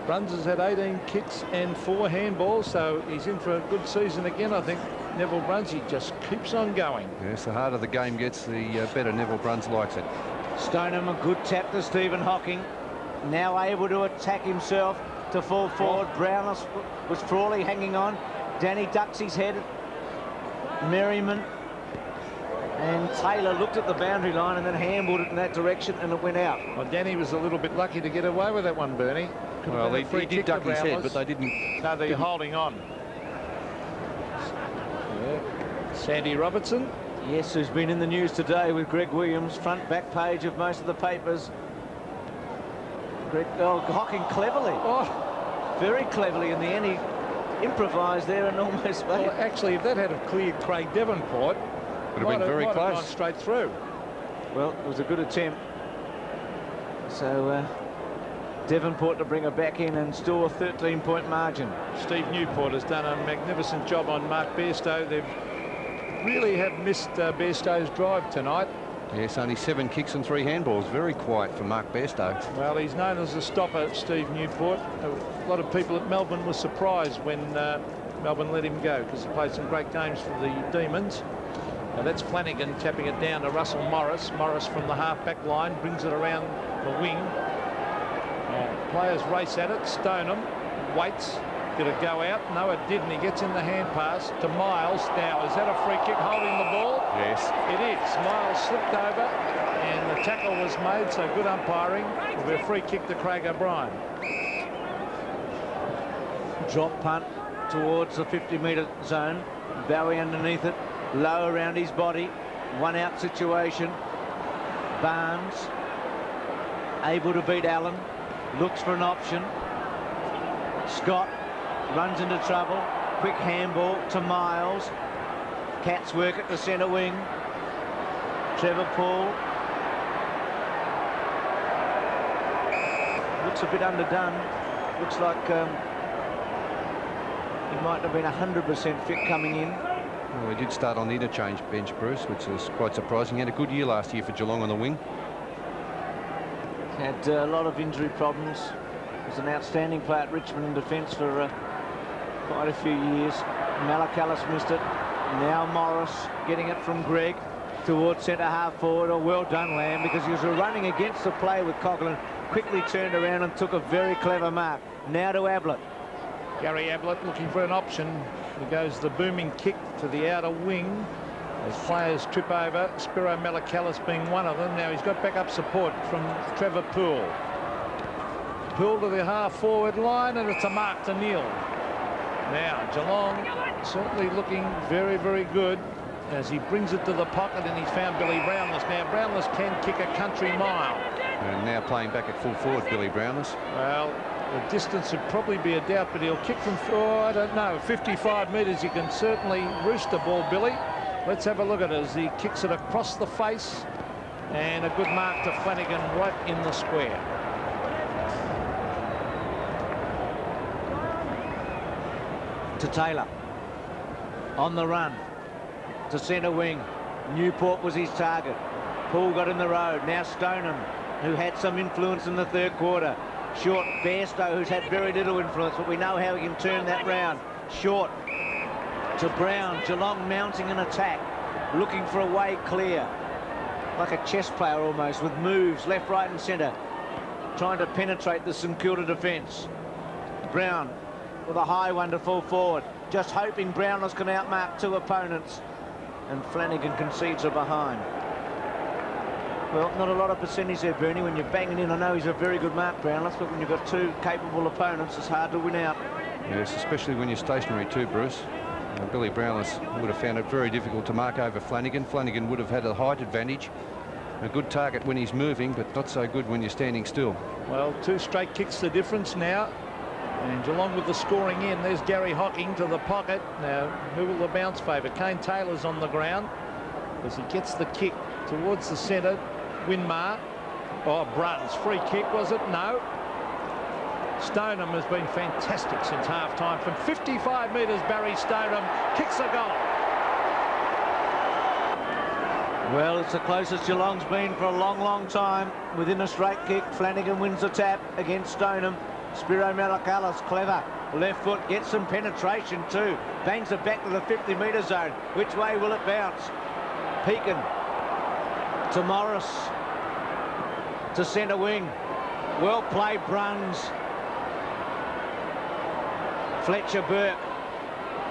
Bruns has had 18 kicks and 4 handballs, so he's in for a good season again, I think. Neville Bruns, he just keeps on going. Yes, the harder the game gets, the better Neville Bruns likes it. Stoneham, a good tap to Stephen Hocking. Now able to attack himself to fall forward. Brownless was Frawley hanging on. Danny ducks his head. Merriman and Taylor looked at the boundary line and then handballed it in that direction, and it went out. Well, Danny was a little bit lucky to get away with that one, Bernie. Well, he did duck his head, but they didn't. No, they're holding on. Yeah. Sandy Robertson. Yes, who's been in the news today with Greg Williams, front back page of most of the papers. Hocking cleverly, very cleverly in the end. He improvised there and almost made. Well, actually, if that had cleared Craig Devonport, would have been very might have close. gone straight through. Well, it was a good attempt. So Devonport to bring her back in and still a 13-point margin. Steve Newport has done a magnificent job on Mark Bairstow. They've really have missed Bairstow's drive tonight. Yes, only 7 kicks and 3 handballs. Very quiet for Mark Bairstow. Well, he's known as a stopper, Steve Newport. A lot of people at Melbourne were surprised when Melbourne let him go, because he played some great games for the Demons. Now that's Flanagan tapping it down to Russell Morris. Morris from the half-back line brings it around the wing. Players race at it. Stoneham waits. Did it go out? No, it didn't. He gets in the hand pass to Miles. Now, is that a free kick holding the ball? Yes. It is. Miles slipped over and the tackle was made, so good umpiring. It'll be a free kick to Craig O'Brien. Drop punt towards the 50-metre zone. Bowie underneath it. Low around his body. 1-out situation. Barnes able to beat Allen. Looks for an option. Scott runs into trouble. Quick handball to Miles. Cats work at the centre wing. Trevor Paul looks a bit underdone. Looks like he might have been 100% fit coming in. Well, he did start on the interchange bench, Bruce, which is quite surprising. He had a good year last year for Geelong on the wing. Had a lot of injury problems. Was an outstanding player at Richmond in defence for quite a few years. Malakalis missed it. Now Morris getting it from Greg towards centre half forward. Oh, well done, Lamb, because he was running against the play with Coughlin. Quickly turned around and took a very clever mark. Now to Ablett. Gary Ablett looking for an option. There goes the booming kick to the outer wing as players trip over. Spiro Malakalis being one of them. Now he's got backup support from Trevor Poole. Poole to the half-forward line, and it's a mark to Neil. Now, Geelong certainly looking very, very good. as he brings it to the pocket, and he's found Billy Brownless. Now, Brownless can kick a country mile. And now playing back at full forward, Billy Brownless. Well, the distance would probably be a doubt, but he'll kick from, I don't know, 55 metres. You can certainly roost the ball, Billy. Let's have a look at it as he kicks it across the face. And a good mark to Flanagan right in the square. To Taylor. On the run. To centre wing. Newport was his target. Poole got in the road. Now Stoneham, who had some influence in the third quarter. Short, Bairstow, who's had very little influence, but we know how he can turn that round. Short to Brown. Geelong mounting an attack, looking for a way clear. Like a chess player almost, with moves left, right and centre, trying to penetrate the St Kilda defence. Brown with a high one to full forward, just hoping Brownless can outmark two opponents, and Flanagan concedes a behind. Well, not a lot of percentage there, Bernie, when you're banging in. I know he's a very good mark, Brownless, but when you've got two capable opponents, it's hard to win out. Yes, especially when you're stationary too, Bruce. Billy Brownless would have found it very difficult to mark over Flanagan. Flanagan would have had a height advantage. A good target when he's moving, but not so good when you're standing still. Well, two straight kicks the difference now. And Geelong with the scoring in. There's Gary Hocking to the pocket. Now, who will the bounce favour? Kane Taylor's on the ground as he gets the kick towards the centre. Winmar. Oh, Bruns. Free kick, was it? No. Stoneham has been fantastic since half-time. From 55 metres, Barry Stoneham kicks a goal. Well, it's the closest Geelong's been for a long, long time. Within a straight kick, Flanagan wins the tap against Stoneham. Spiro Malakalis, clever. Left foot, gets some penetration too. Bangs it back to the 50-metre zone. Which way will it bounce? Pekin to Morris. To centre wing. Well played, Bruns. Fletcher Burke.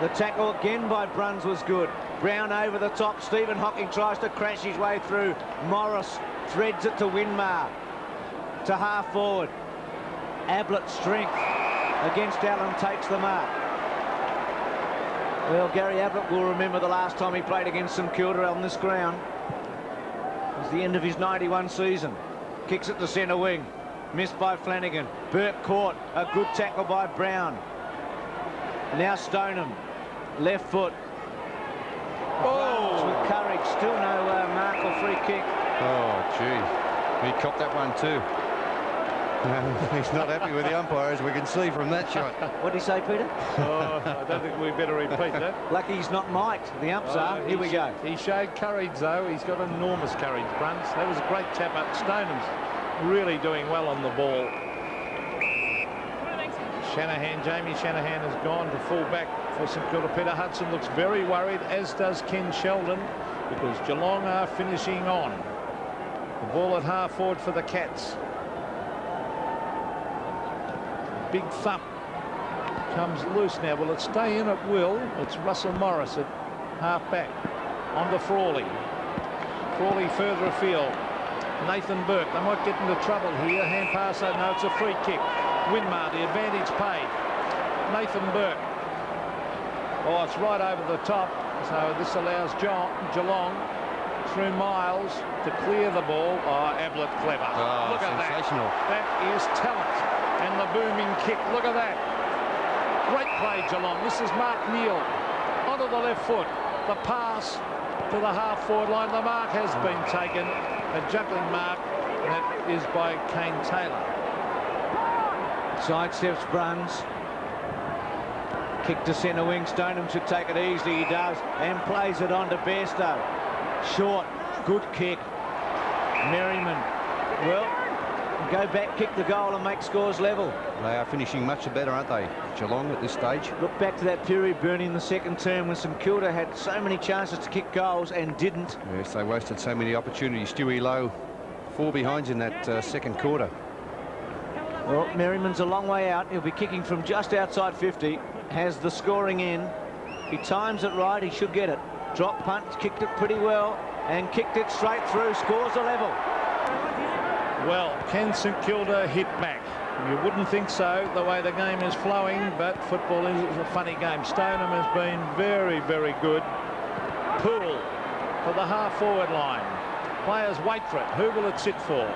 The tackle again by Bruns was good. Brown over the top. Stephen Hocking tries to crash his way through. Morris threads it to Winmar. To half forward. Ablett strength against Allen takes the mark. Well, Gary Ablett will remember the last time he played against St Kilda on this ground. It was the end of his 91 season. Kicks it to centre wing. Missed by Flanagan. Burke caught. A good tackle by Brown. Now Stoneham. Left foot. Oh! With courage. Still no mark or free kick. Oh, gee. He copped that one too. He's not happy with the umpire, as we can see from that shot. What did he say, Peter? Oh, I don't think we better repeat that. Lucky he's not mic'd. The umps are. Here we go. He showed courage, though. He's got enormous courage, Bruns. That was a great tap up. Stoneham's really doing well on the ball. Shanahan, Jamie Shanahan has gone to full back for St Kilda. Peter Hudson looks very worried, as does Ken Sheldon, because Geelong are finishing on. The ball at half forward for the Cats. Big thump comes loose now. Will it stay in at will? It's Russell Morris at half back. On to Frawley. Frawley further afield. Nathan Burke. They might get into trouble here. Hand pass. No, it's a free kick. Winmar, the advantage paid. Nathan Burke. Oh, it's right over the top. So this allows Geelong through Miles to clear the ball. Oh, Ablett clever. Oh, look at sensational. that. That is talent. And the booming kick. Look at that. Great play, Geelong. This is Mark Neal onto the left foot. The pass to the half-forward line. The mark has been taken. A juggling mark. And that is by Kane Taylor. Sidesteps Bruns. Kick to centre wing. Stoneham should take it easily. He does. And plays it on to Bairstow. Short. Good kick. Merriman. Well, go back, kick the goal and make scores level. They are finishing much better, aren't they, Geelong, at this stage? Look back to that period, Bernie, in the second term when St Kilda had so many chances to kick goals and didn't. Yes, they wasted so many opportunities. Stewie Lowe, 4 behinds in that second quarter. Well, Merriman's a long way out. He'll be kicking from just outside 50. Has the scoring in. He times it right. He should get it. Drop punt, kicked it pretty well and kicked it straight through. Scores a level. Well, can St Kilda hit back? You wouldn't think so, the way the game is flowing, but football is a funny game. Stoneham has been very, very good. Poole for the half-forward line. Players wait for it. Who will it sit for?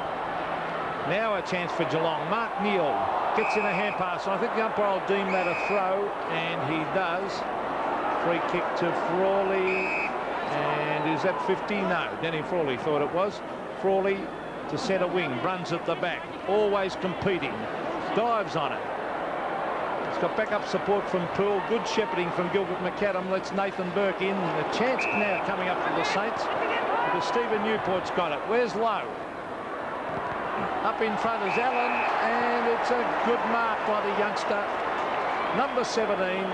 Now a chance for Geelong. Mark Neal gets in a hand pass. I think the umpire will deem that a throw, and he does. Free kick to Frawley. And is that 50? No, Danny Frawley thought it was. Frawley to centre wing. Bruns at the back. Always competing. Dives on it. It's got backup support from Poole. Good shepherding from Gilbert McAdam. Lets Nathan Burke in. The chance now coming up for the Saints. Because Stephen Newport's got it. Where's Lowe? Up in front is Allen, and it's a good mark by the youngster. Number 17.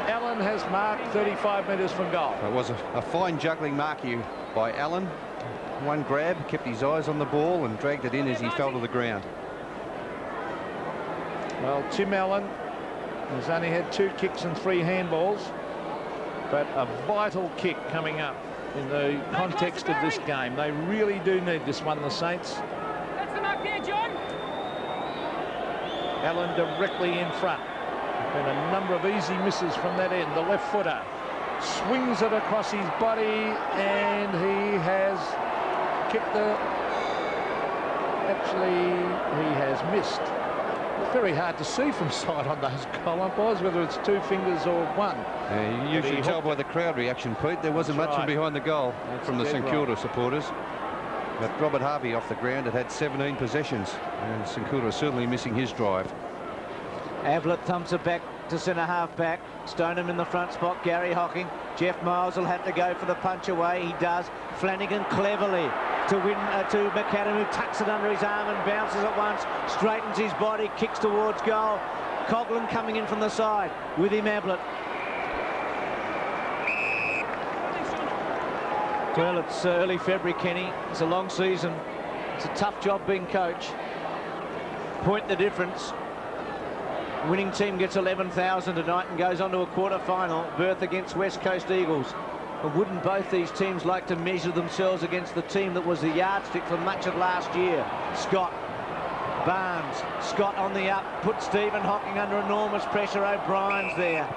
Allen has marked 35 metres from goal. It was a fine juggling mark here by Allen. One grab, kept his eyes on the ball and dragged it in as he fell to the ground. Well, Tim Allen has only had 2 kicks and 3 handballs, but a vital kick coming up in the context of this game. They really do need this one, the Saints. That's the mark there, John. Allen directly in front. Been a number of easy misses from that end. The left footer swings it across his body, and he has kicked the... Actually, he has missed. It's very hard to see from side on those goal umpires whether it's 2 fingers or 1. You usually tell by the crowd reaction, Pete. There wasn't much from behind the goal from the St Kilda supporters. But Robert Harvey off the ground had 17 possessions, and St Kilda certainly missing his drive. Ablett thumps it back to centre half back. Stoneham in the front spot. Gary Hocking. Jeff Miles will have to go for the punch away. He does. Flanagan cleverly to win to McAdam, who tucks it under his arm and bounces at once. Straightens his body. Kicks towards goal. Coughlin coming in from the side with him. Ablett. Well, it's early February, Kenny. It's a long season. It's a tough job being coach. Point the difference. Winning team gets 11,000 tonight and goes on to a quarter-final berth against West Coast Eagles. But wouldn't both these teams like to measure themselves against the team that was the yardstick for much of last year? Scott, Barnes, Scott on the up, put Stephen Hocking under enormous pressure. O'Brien's there.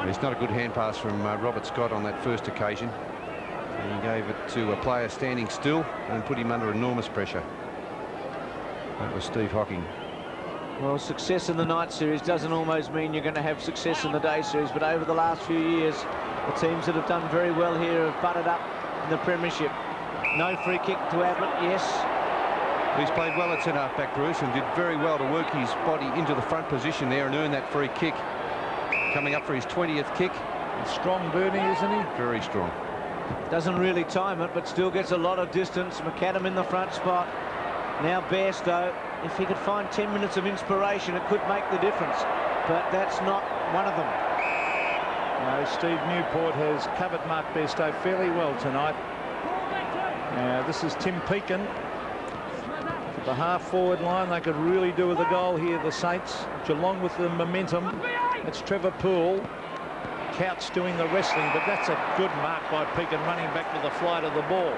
It's not a good hand pass from Robert Scott on that first occasion. And he gave it to a player standing still and put him under enormous pressure. That was Steve Hocking. Well, success in the night series doesn't almost mean you're going to have success in the day series, but over the last few years, the teams that have done very well here have butted up in the premiership. No free kick to Ablett, yes. He's played well at centre half-back, Bruce, and did very well to work his body into the front position there and earn that free kick. Coming up for his 20th kick. Strong Bernie, isn't he? Very strong. Doesn't really time it, but still gets a lot of distance. McAdam in the front spot. Now Bairstow. If he could find 10 minutes of inspiration, it could make the difference. But that's not one of them. No, Steve Newport has covered Mark Bairstow fairly well tonight. Now, this is Tim Peakin. For the half-forward line, they could really do with a goal here, the Saints. Geelong with the momentum. It's Trevor Poole. Couch doing the wrestling, but that's a good mark by Peakin, running back with the flight of the ball.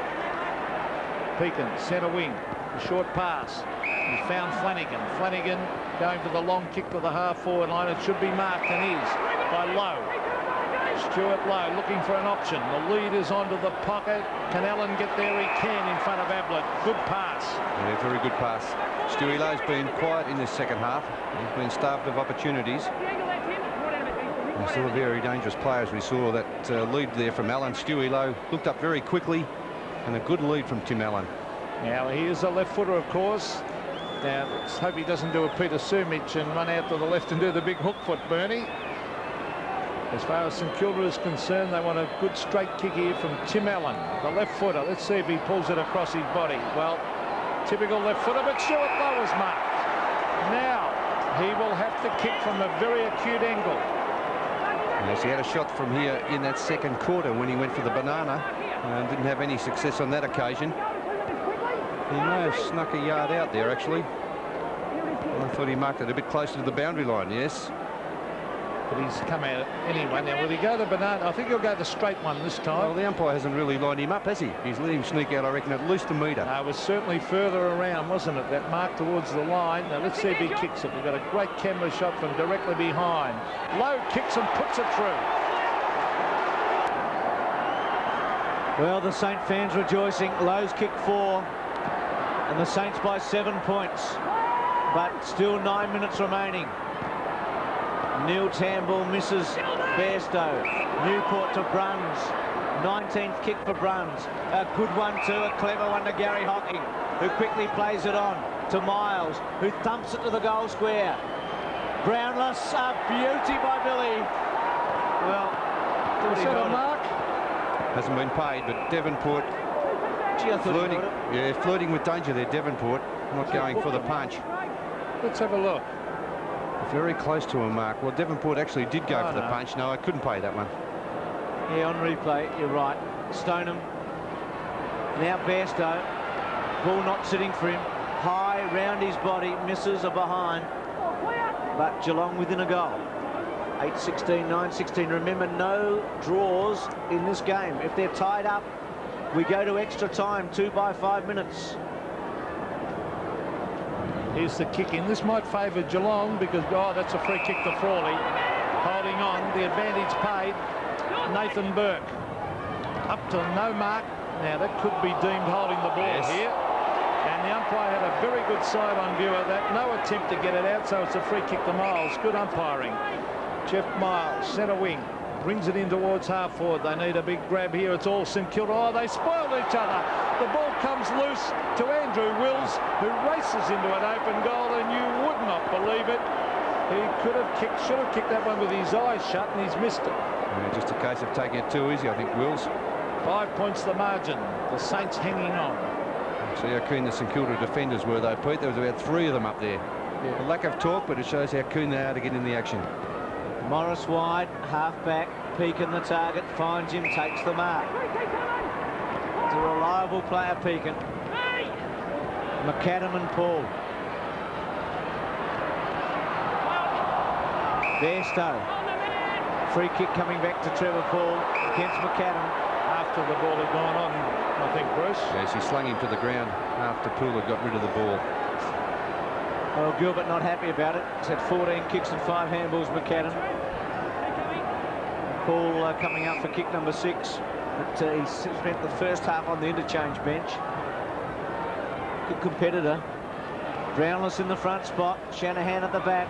Peakin, centre wing, a short pass. He found Flanagan. Flanagan going for the long kick to the half-forward line. It should be marked, and is, by Lowe. Stuart Lowe looking for an option. The lead is onto the pocket. Can Allen get there? He can in front of Ablett. Good pass. Yeah, very good pass. Stewie Lowe's been quiet in this second half. He's been starved of opportunities. He's still a very dangerous player, as we saw that lead there from Allen. Stewie Lowe looked up very quickly, and a good lead from Tim Allen. Now, he is a left footer, of course. Now, let's hope he doesn't do a Peter Sumich and run out to the left and do the big hook foot, Bernie. As far as St Kilda is concerned, they want a good straight kick here from Tim Allen, the left footer. Let's see if he pulls it across his body. Well, typical left footer, but Stuart Lowe is marked. Now, he will have to kick from a very acute angle. Yes, he had a shot from here in that second quarter when he went for the banana and didn't have any success on that occasion. He may have snuck a yard out there, actually. I thought he marked it a bit closer to the boundary line, yes. But he's come out anyway. Now, will he go the banana? I think he'll go the straight one this time. Well, the umpire hasn't really lined him up, has he? He's let him sneak out, I reckon, at least a metre. It was certainly further around, wasn't it? That mark towards the line. Now, let's see if he kicks it. We've got a great camera shot from directly behind. Lowe kicks and puts it through. Well, the Saint fans rejoicing. Lowe's kick 4 and the Saints by 7 points, but still 9 minutes remaining. Neil Tamble misses Bairstow. Newport to Bruns. 19th kick for Bruns. A good one too, a clever one to Gary Hocking, who quickly plays it on to Miles, who thumps it to the goal square. Brownless, a beauty by Billy. Well, Was that a mark? Hasn't been paid, but Devonport Gee, I thought he flirting, got it. flirting with danger there. Devonport not going for the punch. Let's have a look. Very close to a mark. Well, Devonport actually did go for the no. punch. No, I couldn't pay that one. Yeah, on replay, you're right. Stoneham. Now Bairstow. Ball not sitting for him. High round his body, misses a behind. But Geelong within a goal. 8-16, 9-16. Remember, no draws in this game. If they're tied up, we go to extra time, 2 by 5 minutes. Here's the kick in. This might favour Geelong because, oh, that's a free kick to Frawley. Holding on, the advantage paid. Nathan Burke. Up to no mark. Now, that could be deemed holding the ball here. And the umpire had a very good side on view of that. No attempt to get it out, so it's a free kick to Miles. Good umpiring. Jeff Miles, centre wing, brings it in towards half forward. They need a big grab here. It's all St Kilda. Oh, they spoiled each other. The ball comes loose to Andrew Wills, who races into an open goal, and you would not believe it. He could have kicked, should have kicked that one with his eyes shut, and he's missed it. Yeah, just a case of taking it too easy, I think, Wills. 5 points the margin. The Saints hanging on. See how keen the St Kilda defenders were, though, Pete. There was about 3 of them up there. Yeah. A lack of talk, but it shows how keen they are to get in the action. Morris wide, half-back, Pekin the target, finds him, takes the mark. It's a reliable player, Pekin. McAdam and Paul. Bairstow. Free kick coming back to Trevor Paul against McAdam. After the ball had gone on, I think, Bruce. Yes, he slung him to the ground after Poole had got rid of the ball. Well, Gilbert not happy about it. He's had 14 kicks and 5 handballs, McAdam. Paul coming up for kick number 6. But he spent the first half on the interchange bench. Good competitor. Brownless in the front spot. Shanahan at the back.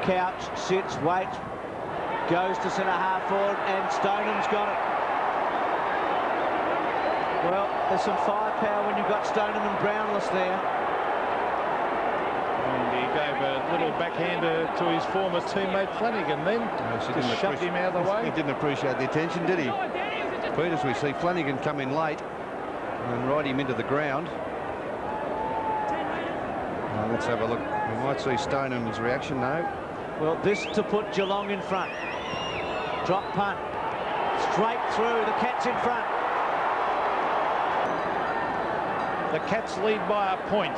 Couch, sits, waits. Goes to centre half forward, and Stoneham's got it. Well, there's some firepower when you've got Stoneham and Brownless there. And he gave a little backhander to his former teammate Flanagan then. Just shoved him out of the way. He didn't appreciate the attention, did he? Pete, as we see Flanagan come in late and ride him into the ground. Now, let's have a look. We might see Stoneham's reaction now. Well, this to put Geelong in front. Drop punt. Straight through. The Cats in front. The Cats lead by a point.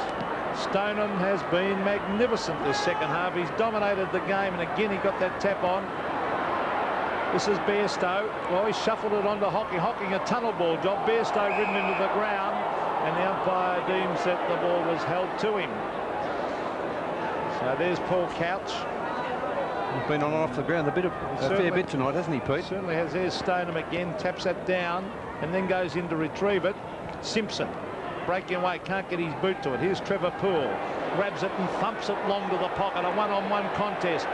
Stoneham has been magnificent this second half. He's dominated the game, and again he got that tap on. This is Bairstow. Well, he shuffled it onto Hocking. Hocking a tunnel ball job. Bairstow ridden into the ground, and the umpire deems that the ball was held to him. So there's Paul Couch. He's been on and off the ground a fair bit tonight, hasn't he, Pete? Certainly has. There's Stoneham again, taps that down, and then goes in to retrieve it. Simpson, breaking away, can't get his boot to it. Here's Trevor Poole, grabs it and thumps it long to the pocket. A one-on-one contest.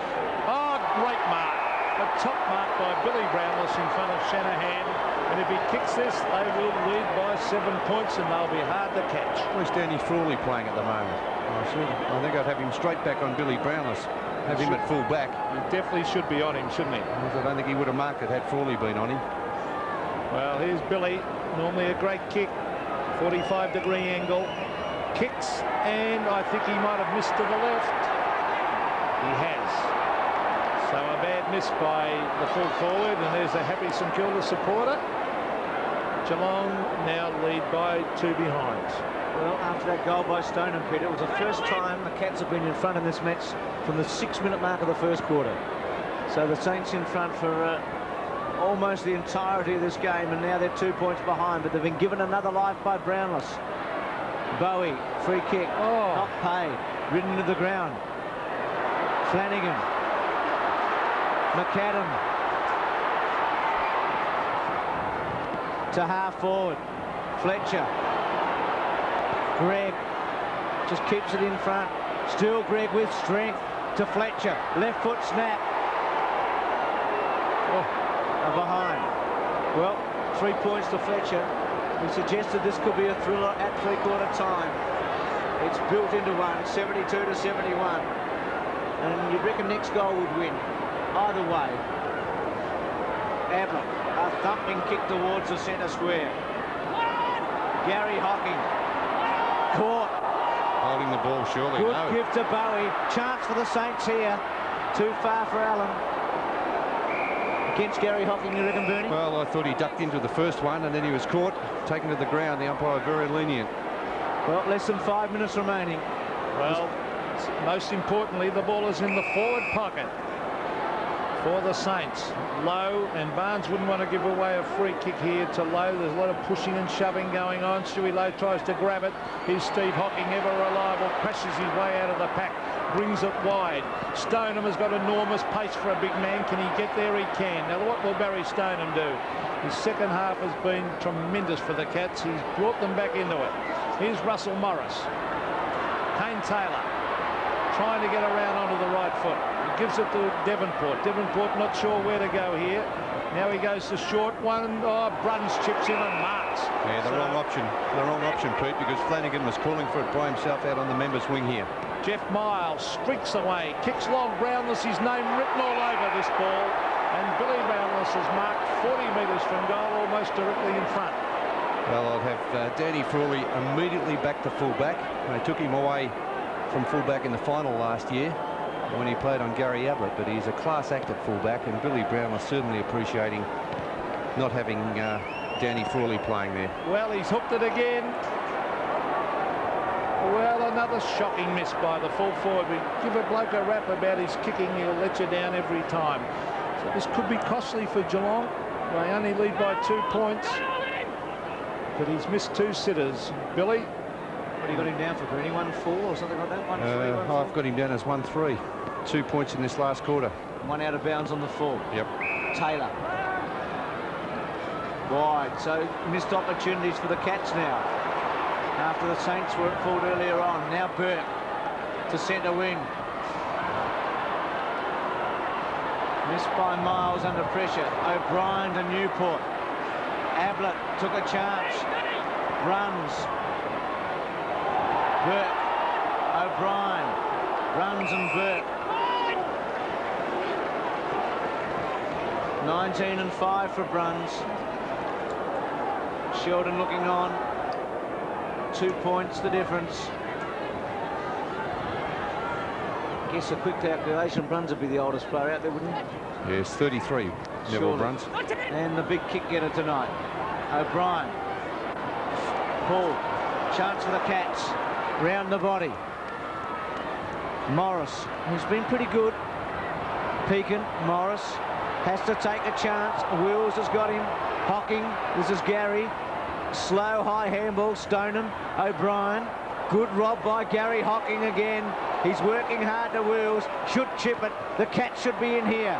Oh, great mark. A top mark by Billy Brownless in front of Shanahan. And if he kicks this, they will lead by 7 points, and they'll be hard to catch. Where's Danny Frawley playing at the moment? I think I'd have him straight back on Billy Brownless. Have him at full back. He definitely should be on him, shouldn't he? I don't think he would have marked it had Frawley been on him. Well, here's Billy. Normally a great kick. 45-degree angle. Kicks, and I think he might have missed to the left. He has. So a bad miss by the full forward, and there's a happy St Kilda supporter. Geelong now lead by 2 behind. Well, after that goal by Stoneham, Peter, it was the first time the Cats have been in front in this match from the 6-minute mark of the first quarter. So the Saints in front for almost the entirety of this game, and now they're 2 points behind, but they've been given another life by Brownless. Bowie, free kick, not paid, ridden to the ground. Flanagan, McAdam. to half forward. Fletcher. Greg just keeps it in front. Still Greg with strength to Fletcher. Left foot snap. Oh, behind. Well, 3 points to Fletcher. We suggested this could be a thriller at three-quarter time. It's built into one, 72 to 71. And you reckon next goal would win. Either way. Ablett, a thumping kick towards the centre square. Gary Hocking. Caught. Holding the ball, surely. Good No. give to Bowie. Chance for the Saints here. Too far for Allen. Against Gary Hocking, you reckon, Bernie? Well, I thought he ducked into the first one and then he was caught, taken to the ground. The umpire very lenient. Well, less than 5 minutes remaining. Well, most importantly, the ball is in the forward pocket for the Saints. Low, and Barnes wouldn't want to give away a free kick here to Low. There's a lot of pushing and shoving going on. Stewie Low tries to grab it. Here's Steve Hocking, ever reliable, crashes his way out of the pack, brings it wide. Stoneham has got enormous pace for a big man. Can he get there? He can. Now, what will Barry Stoneham do? His second half has been tremendous for the Cats. He's brought them back into it. Here's Russell Morris. Kane Taylor trying to get around onto the right foot. He gives it to Devonport. Devonport not sure where to go here. Now he goes to short one. Oh, Bruns chips in and marks. Yeah, the wrong option. The wrong option, Pete, because Flanagan was calling for it by himself out on the members' wing here. Jeff Miles streaks away, kicks long. Brownless, his name written all over this ball. And Billy Brownless has marked 40 metres from goal, almost directly in front. Well, I'll have Danny Frawley immediately back to fullback. They took him away from fullback in the final last year when he played on Gary Ablett, but he's a class act at fullback, and Billy Brown was certainly appreciating not having Danny Frawley playing there. Well, he's hooked it again. Well, another shocking miss by the full forward. We give a bloke a rap about his kicking, he'll let you down every time. So this could be costly for Geelong. They only lead by 2 points, but he's missed 2 sitters. Billy? What do you got him down for, Bernie? 1-4 or something like that? 1-3, 1-4? I've got him down as 1-3. 2 points in this last quarter. One out of bounds on the full. Yep. Taylor. Wide. So missed opportunities for the Cats now. After the Saints were at fault earlier on. Now Burke to centre wing. Missed by Miles under pressure. O'Brien to Newport. Ablett took a chance. Runs. Burke. O'Brien. Runs and Burke. 19 and 5 for Bruns. Sheldon looking on. 2 points the difference. I guess a quick calculation, Bruns would be the oldest player out there, wouldn't he? Yes, 33. Neville Surely. Bruns. And the big kick getter tonight. O'Brien. Paul. Chance for the Cats. Round the body. Morris, who's been pretty good. Pekin, Morris has to take a chance. Wills has got him. Hocking, this is Gary. Slow high handball, Stoneham. O'Brien. Good rob by Gary Hocking again. He's working hard to Wills. Should chip it. The Cats should be in here.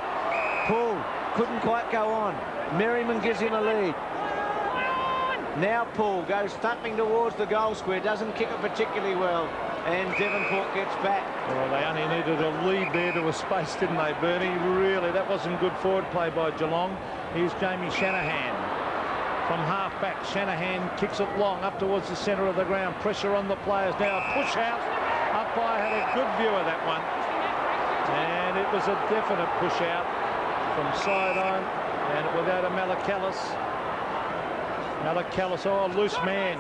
Paul couldn't quite go on. Merriman gives him a lead. Now Paul goes thumping towards the goal square. Doesn't kick it particularly well. And Devonport gets back. Well, they only needed a lead there to a space, didn't they, Bernie? Really, that wasn't good forward play by Geelong. Here's Jamie Shanahan from half back. Shanahan kicks it long up towards the centre of the ground. Pressure on the players now. Push out. Umpire had a good view of that one. And it was a definite push out from sideline. And it will go to Malakalis. Malakalis, oh, loose man.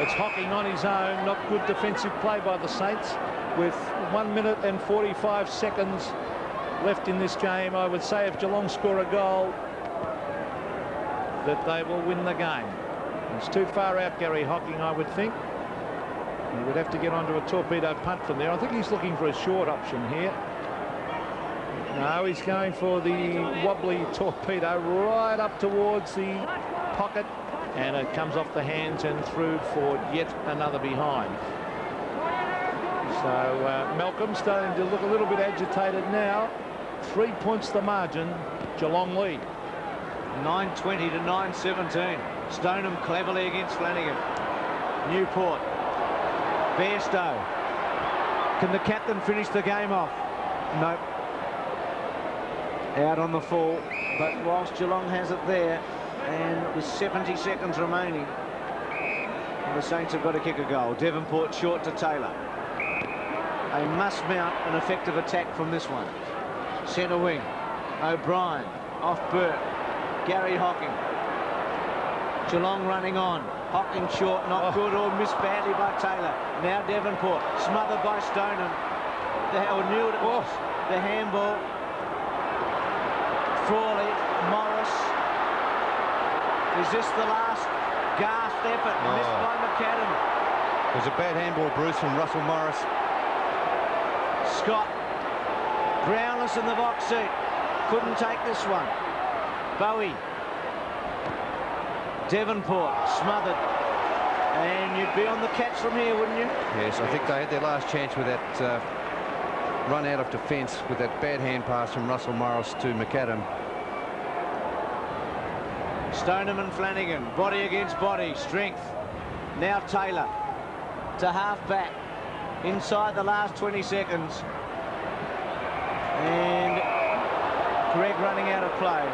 It's Hocking on his own. Not good defensive play by the Saints. With 1 minute and 45 seconds left in this game, I would say if Geelong score a goal, that they will win the game. It's too far out, Gary Hocking, I would think. He would have to get onto a torpedo punt from there. I think he's looking for a short option here. No, he's going for the wobbly torpedo right up towards the pocket. And it comes off the hands and through for yet another behind. So Malcolm starting to look a little bit agitated now. 3 points the margin. Geelong lead. 9:20 to 9:17. Stoneham cleverly against Flanagan. Newport. Bairstow. Can the captain finish the game off? Nope. Out on the full, but whilst Geelong has it there, and with 70 seconds remaining, the Saints have got to kick a goal. Devonport short to Taylor. They must mount an effective attack from this one. Centre wing. O'Brien. Off Burke. Gary Hocking. Geelong running on. Hocking short, not good, or missed badly by Taylor. Now Devonport. Smothered by Stoneham. Knew it was the handball. Frawley. Morris. Is this the last gasped effort? Missed by McAdam. It was a bad handball, Bruce, from Russell Morris. Scott. Brownless in the box seat. Couldn't take this one. Bowie. Devonport. Smothered. And you'd be on the catch from here, wouldn't you? Yes, I think they had their last chance with that run out of defence with that bad hand pass from Russell Morris to McAdam. Stoneham and Flanagan, body against body, strength. Now Taylor to half back, inside the last 20 seconds. And Greg running out of play.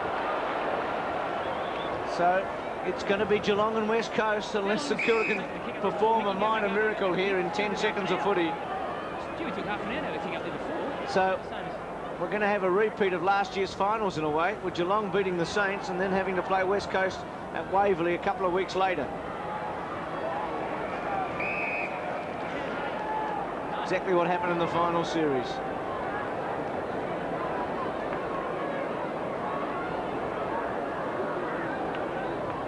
So it's going to be Geelong and West Coast unless St Kilda can perform a minor miracle here in 10 seconds of footy. So we're going to have a repeat of last year's finals in a way, with Geelong beating the Saints and then having to play West Coast at Waverley a couple of weeks later. Exactly what happened in the final series.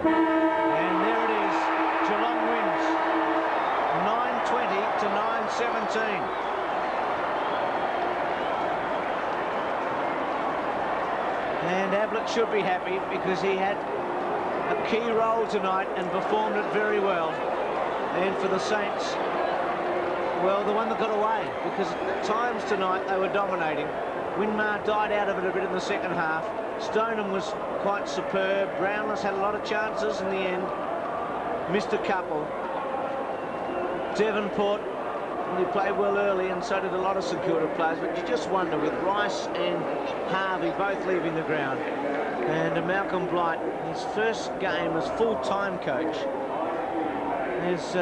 And there it is. Geelong wins 9:20 to 9:17. And Ablett should be happy because he had a key role tonight and performed it very well. And for the Saints, well, the one that got away, because at times tonight they were dominating. Winmar died out of it a bit in the second half. Stoneham was quite superb. Brownless had a lot of chances in the end. Missed a couple. Devonport, he played well early, and so did a lot of St Kilda players, but you just wonder, with Rice and Harvey both leaving the ground, and Malcolm Blight, his first game as full-time coach, is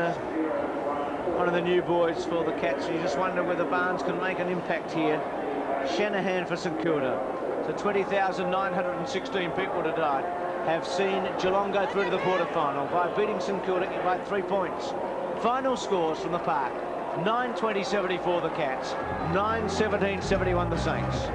one of the new boys for the Cats. You just wonder whether Barnes can make an impact here. Shanahan for St Kilda. So 20,916 people today have seen Geelong go through to the quarterfinal by beating St Kilda by 3 points. Final scores from the park: 9:20-74 the Cats, 9:17-71 the Saints.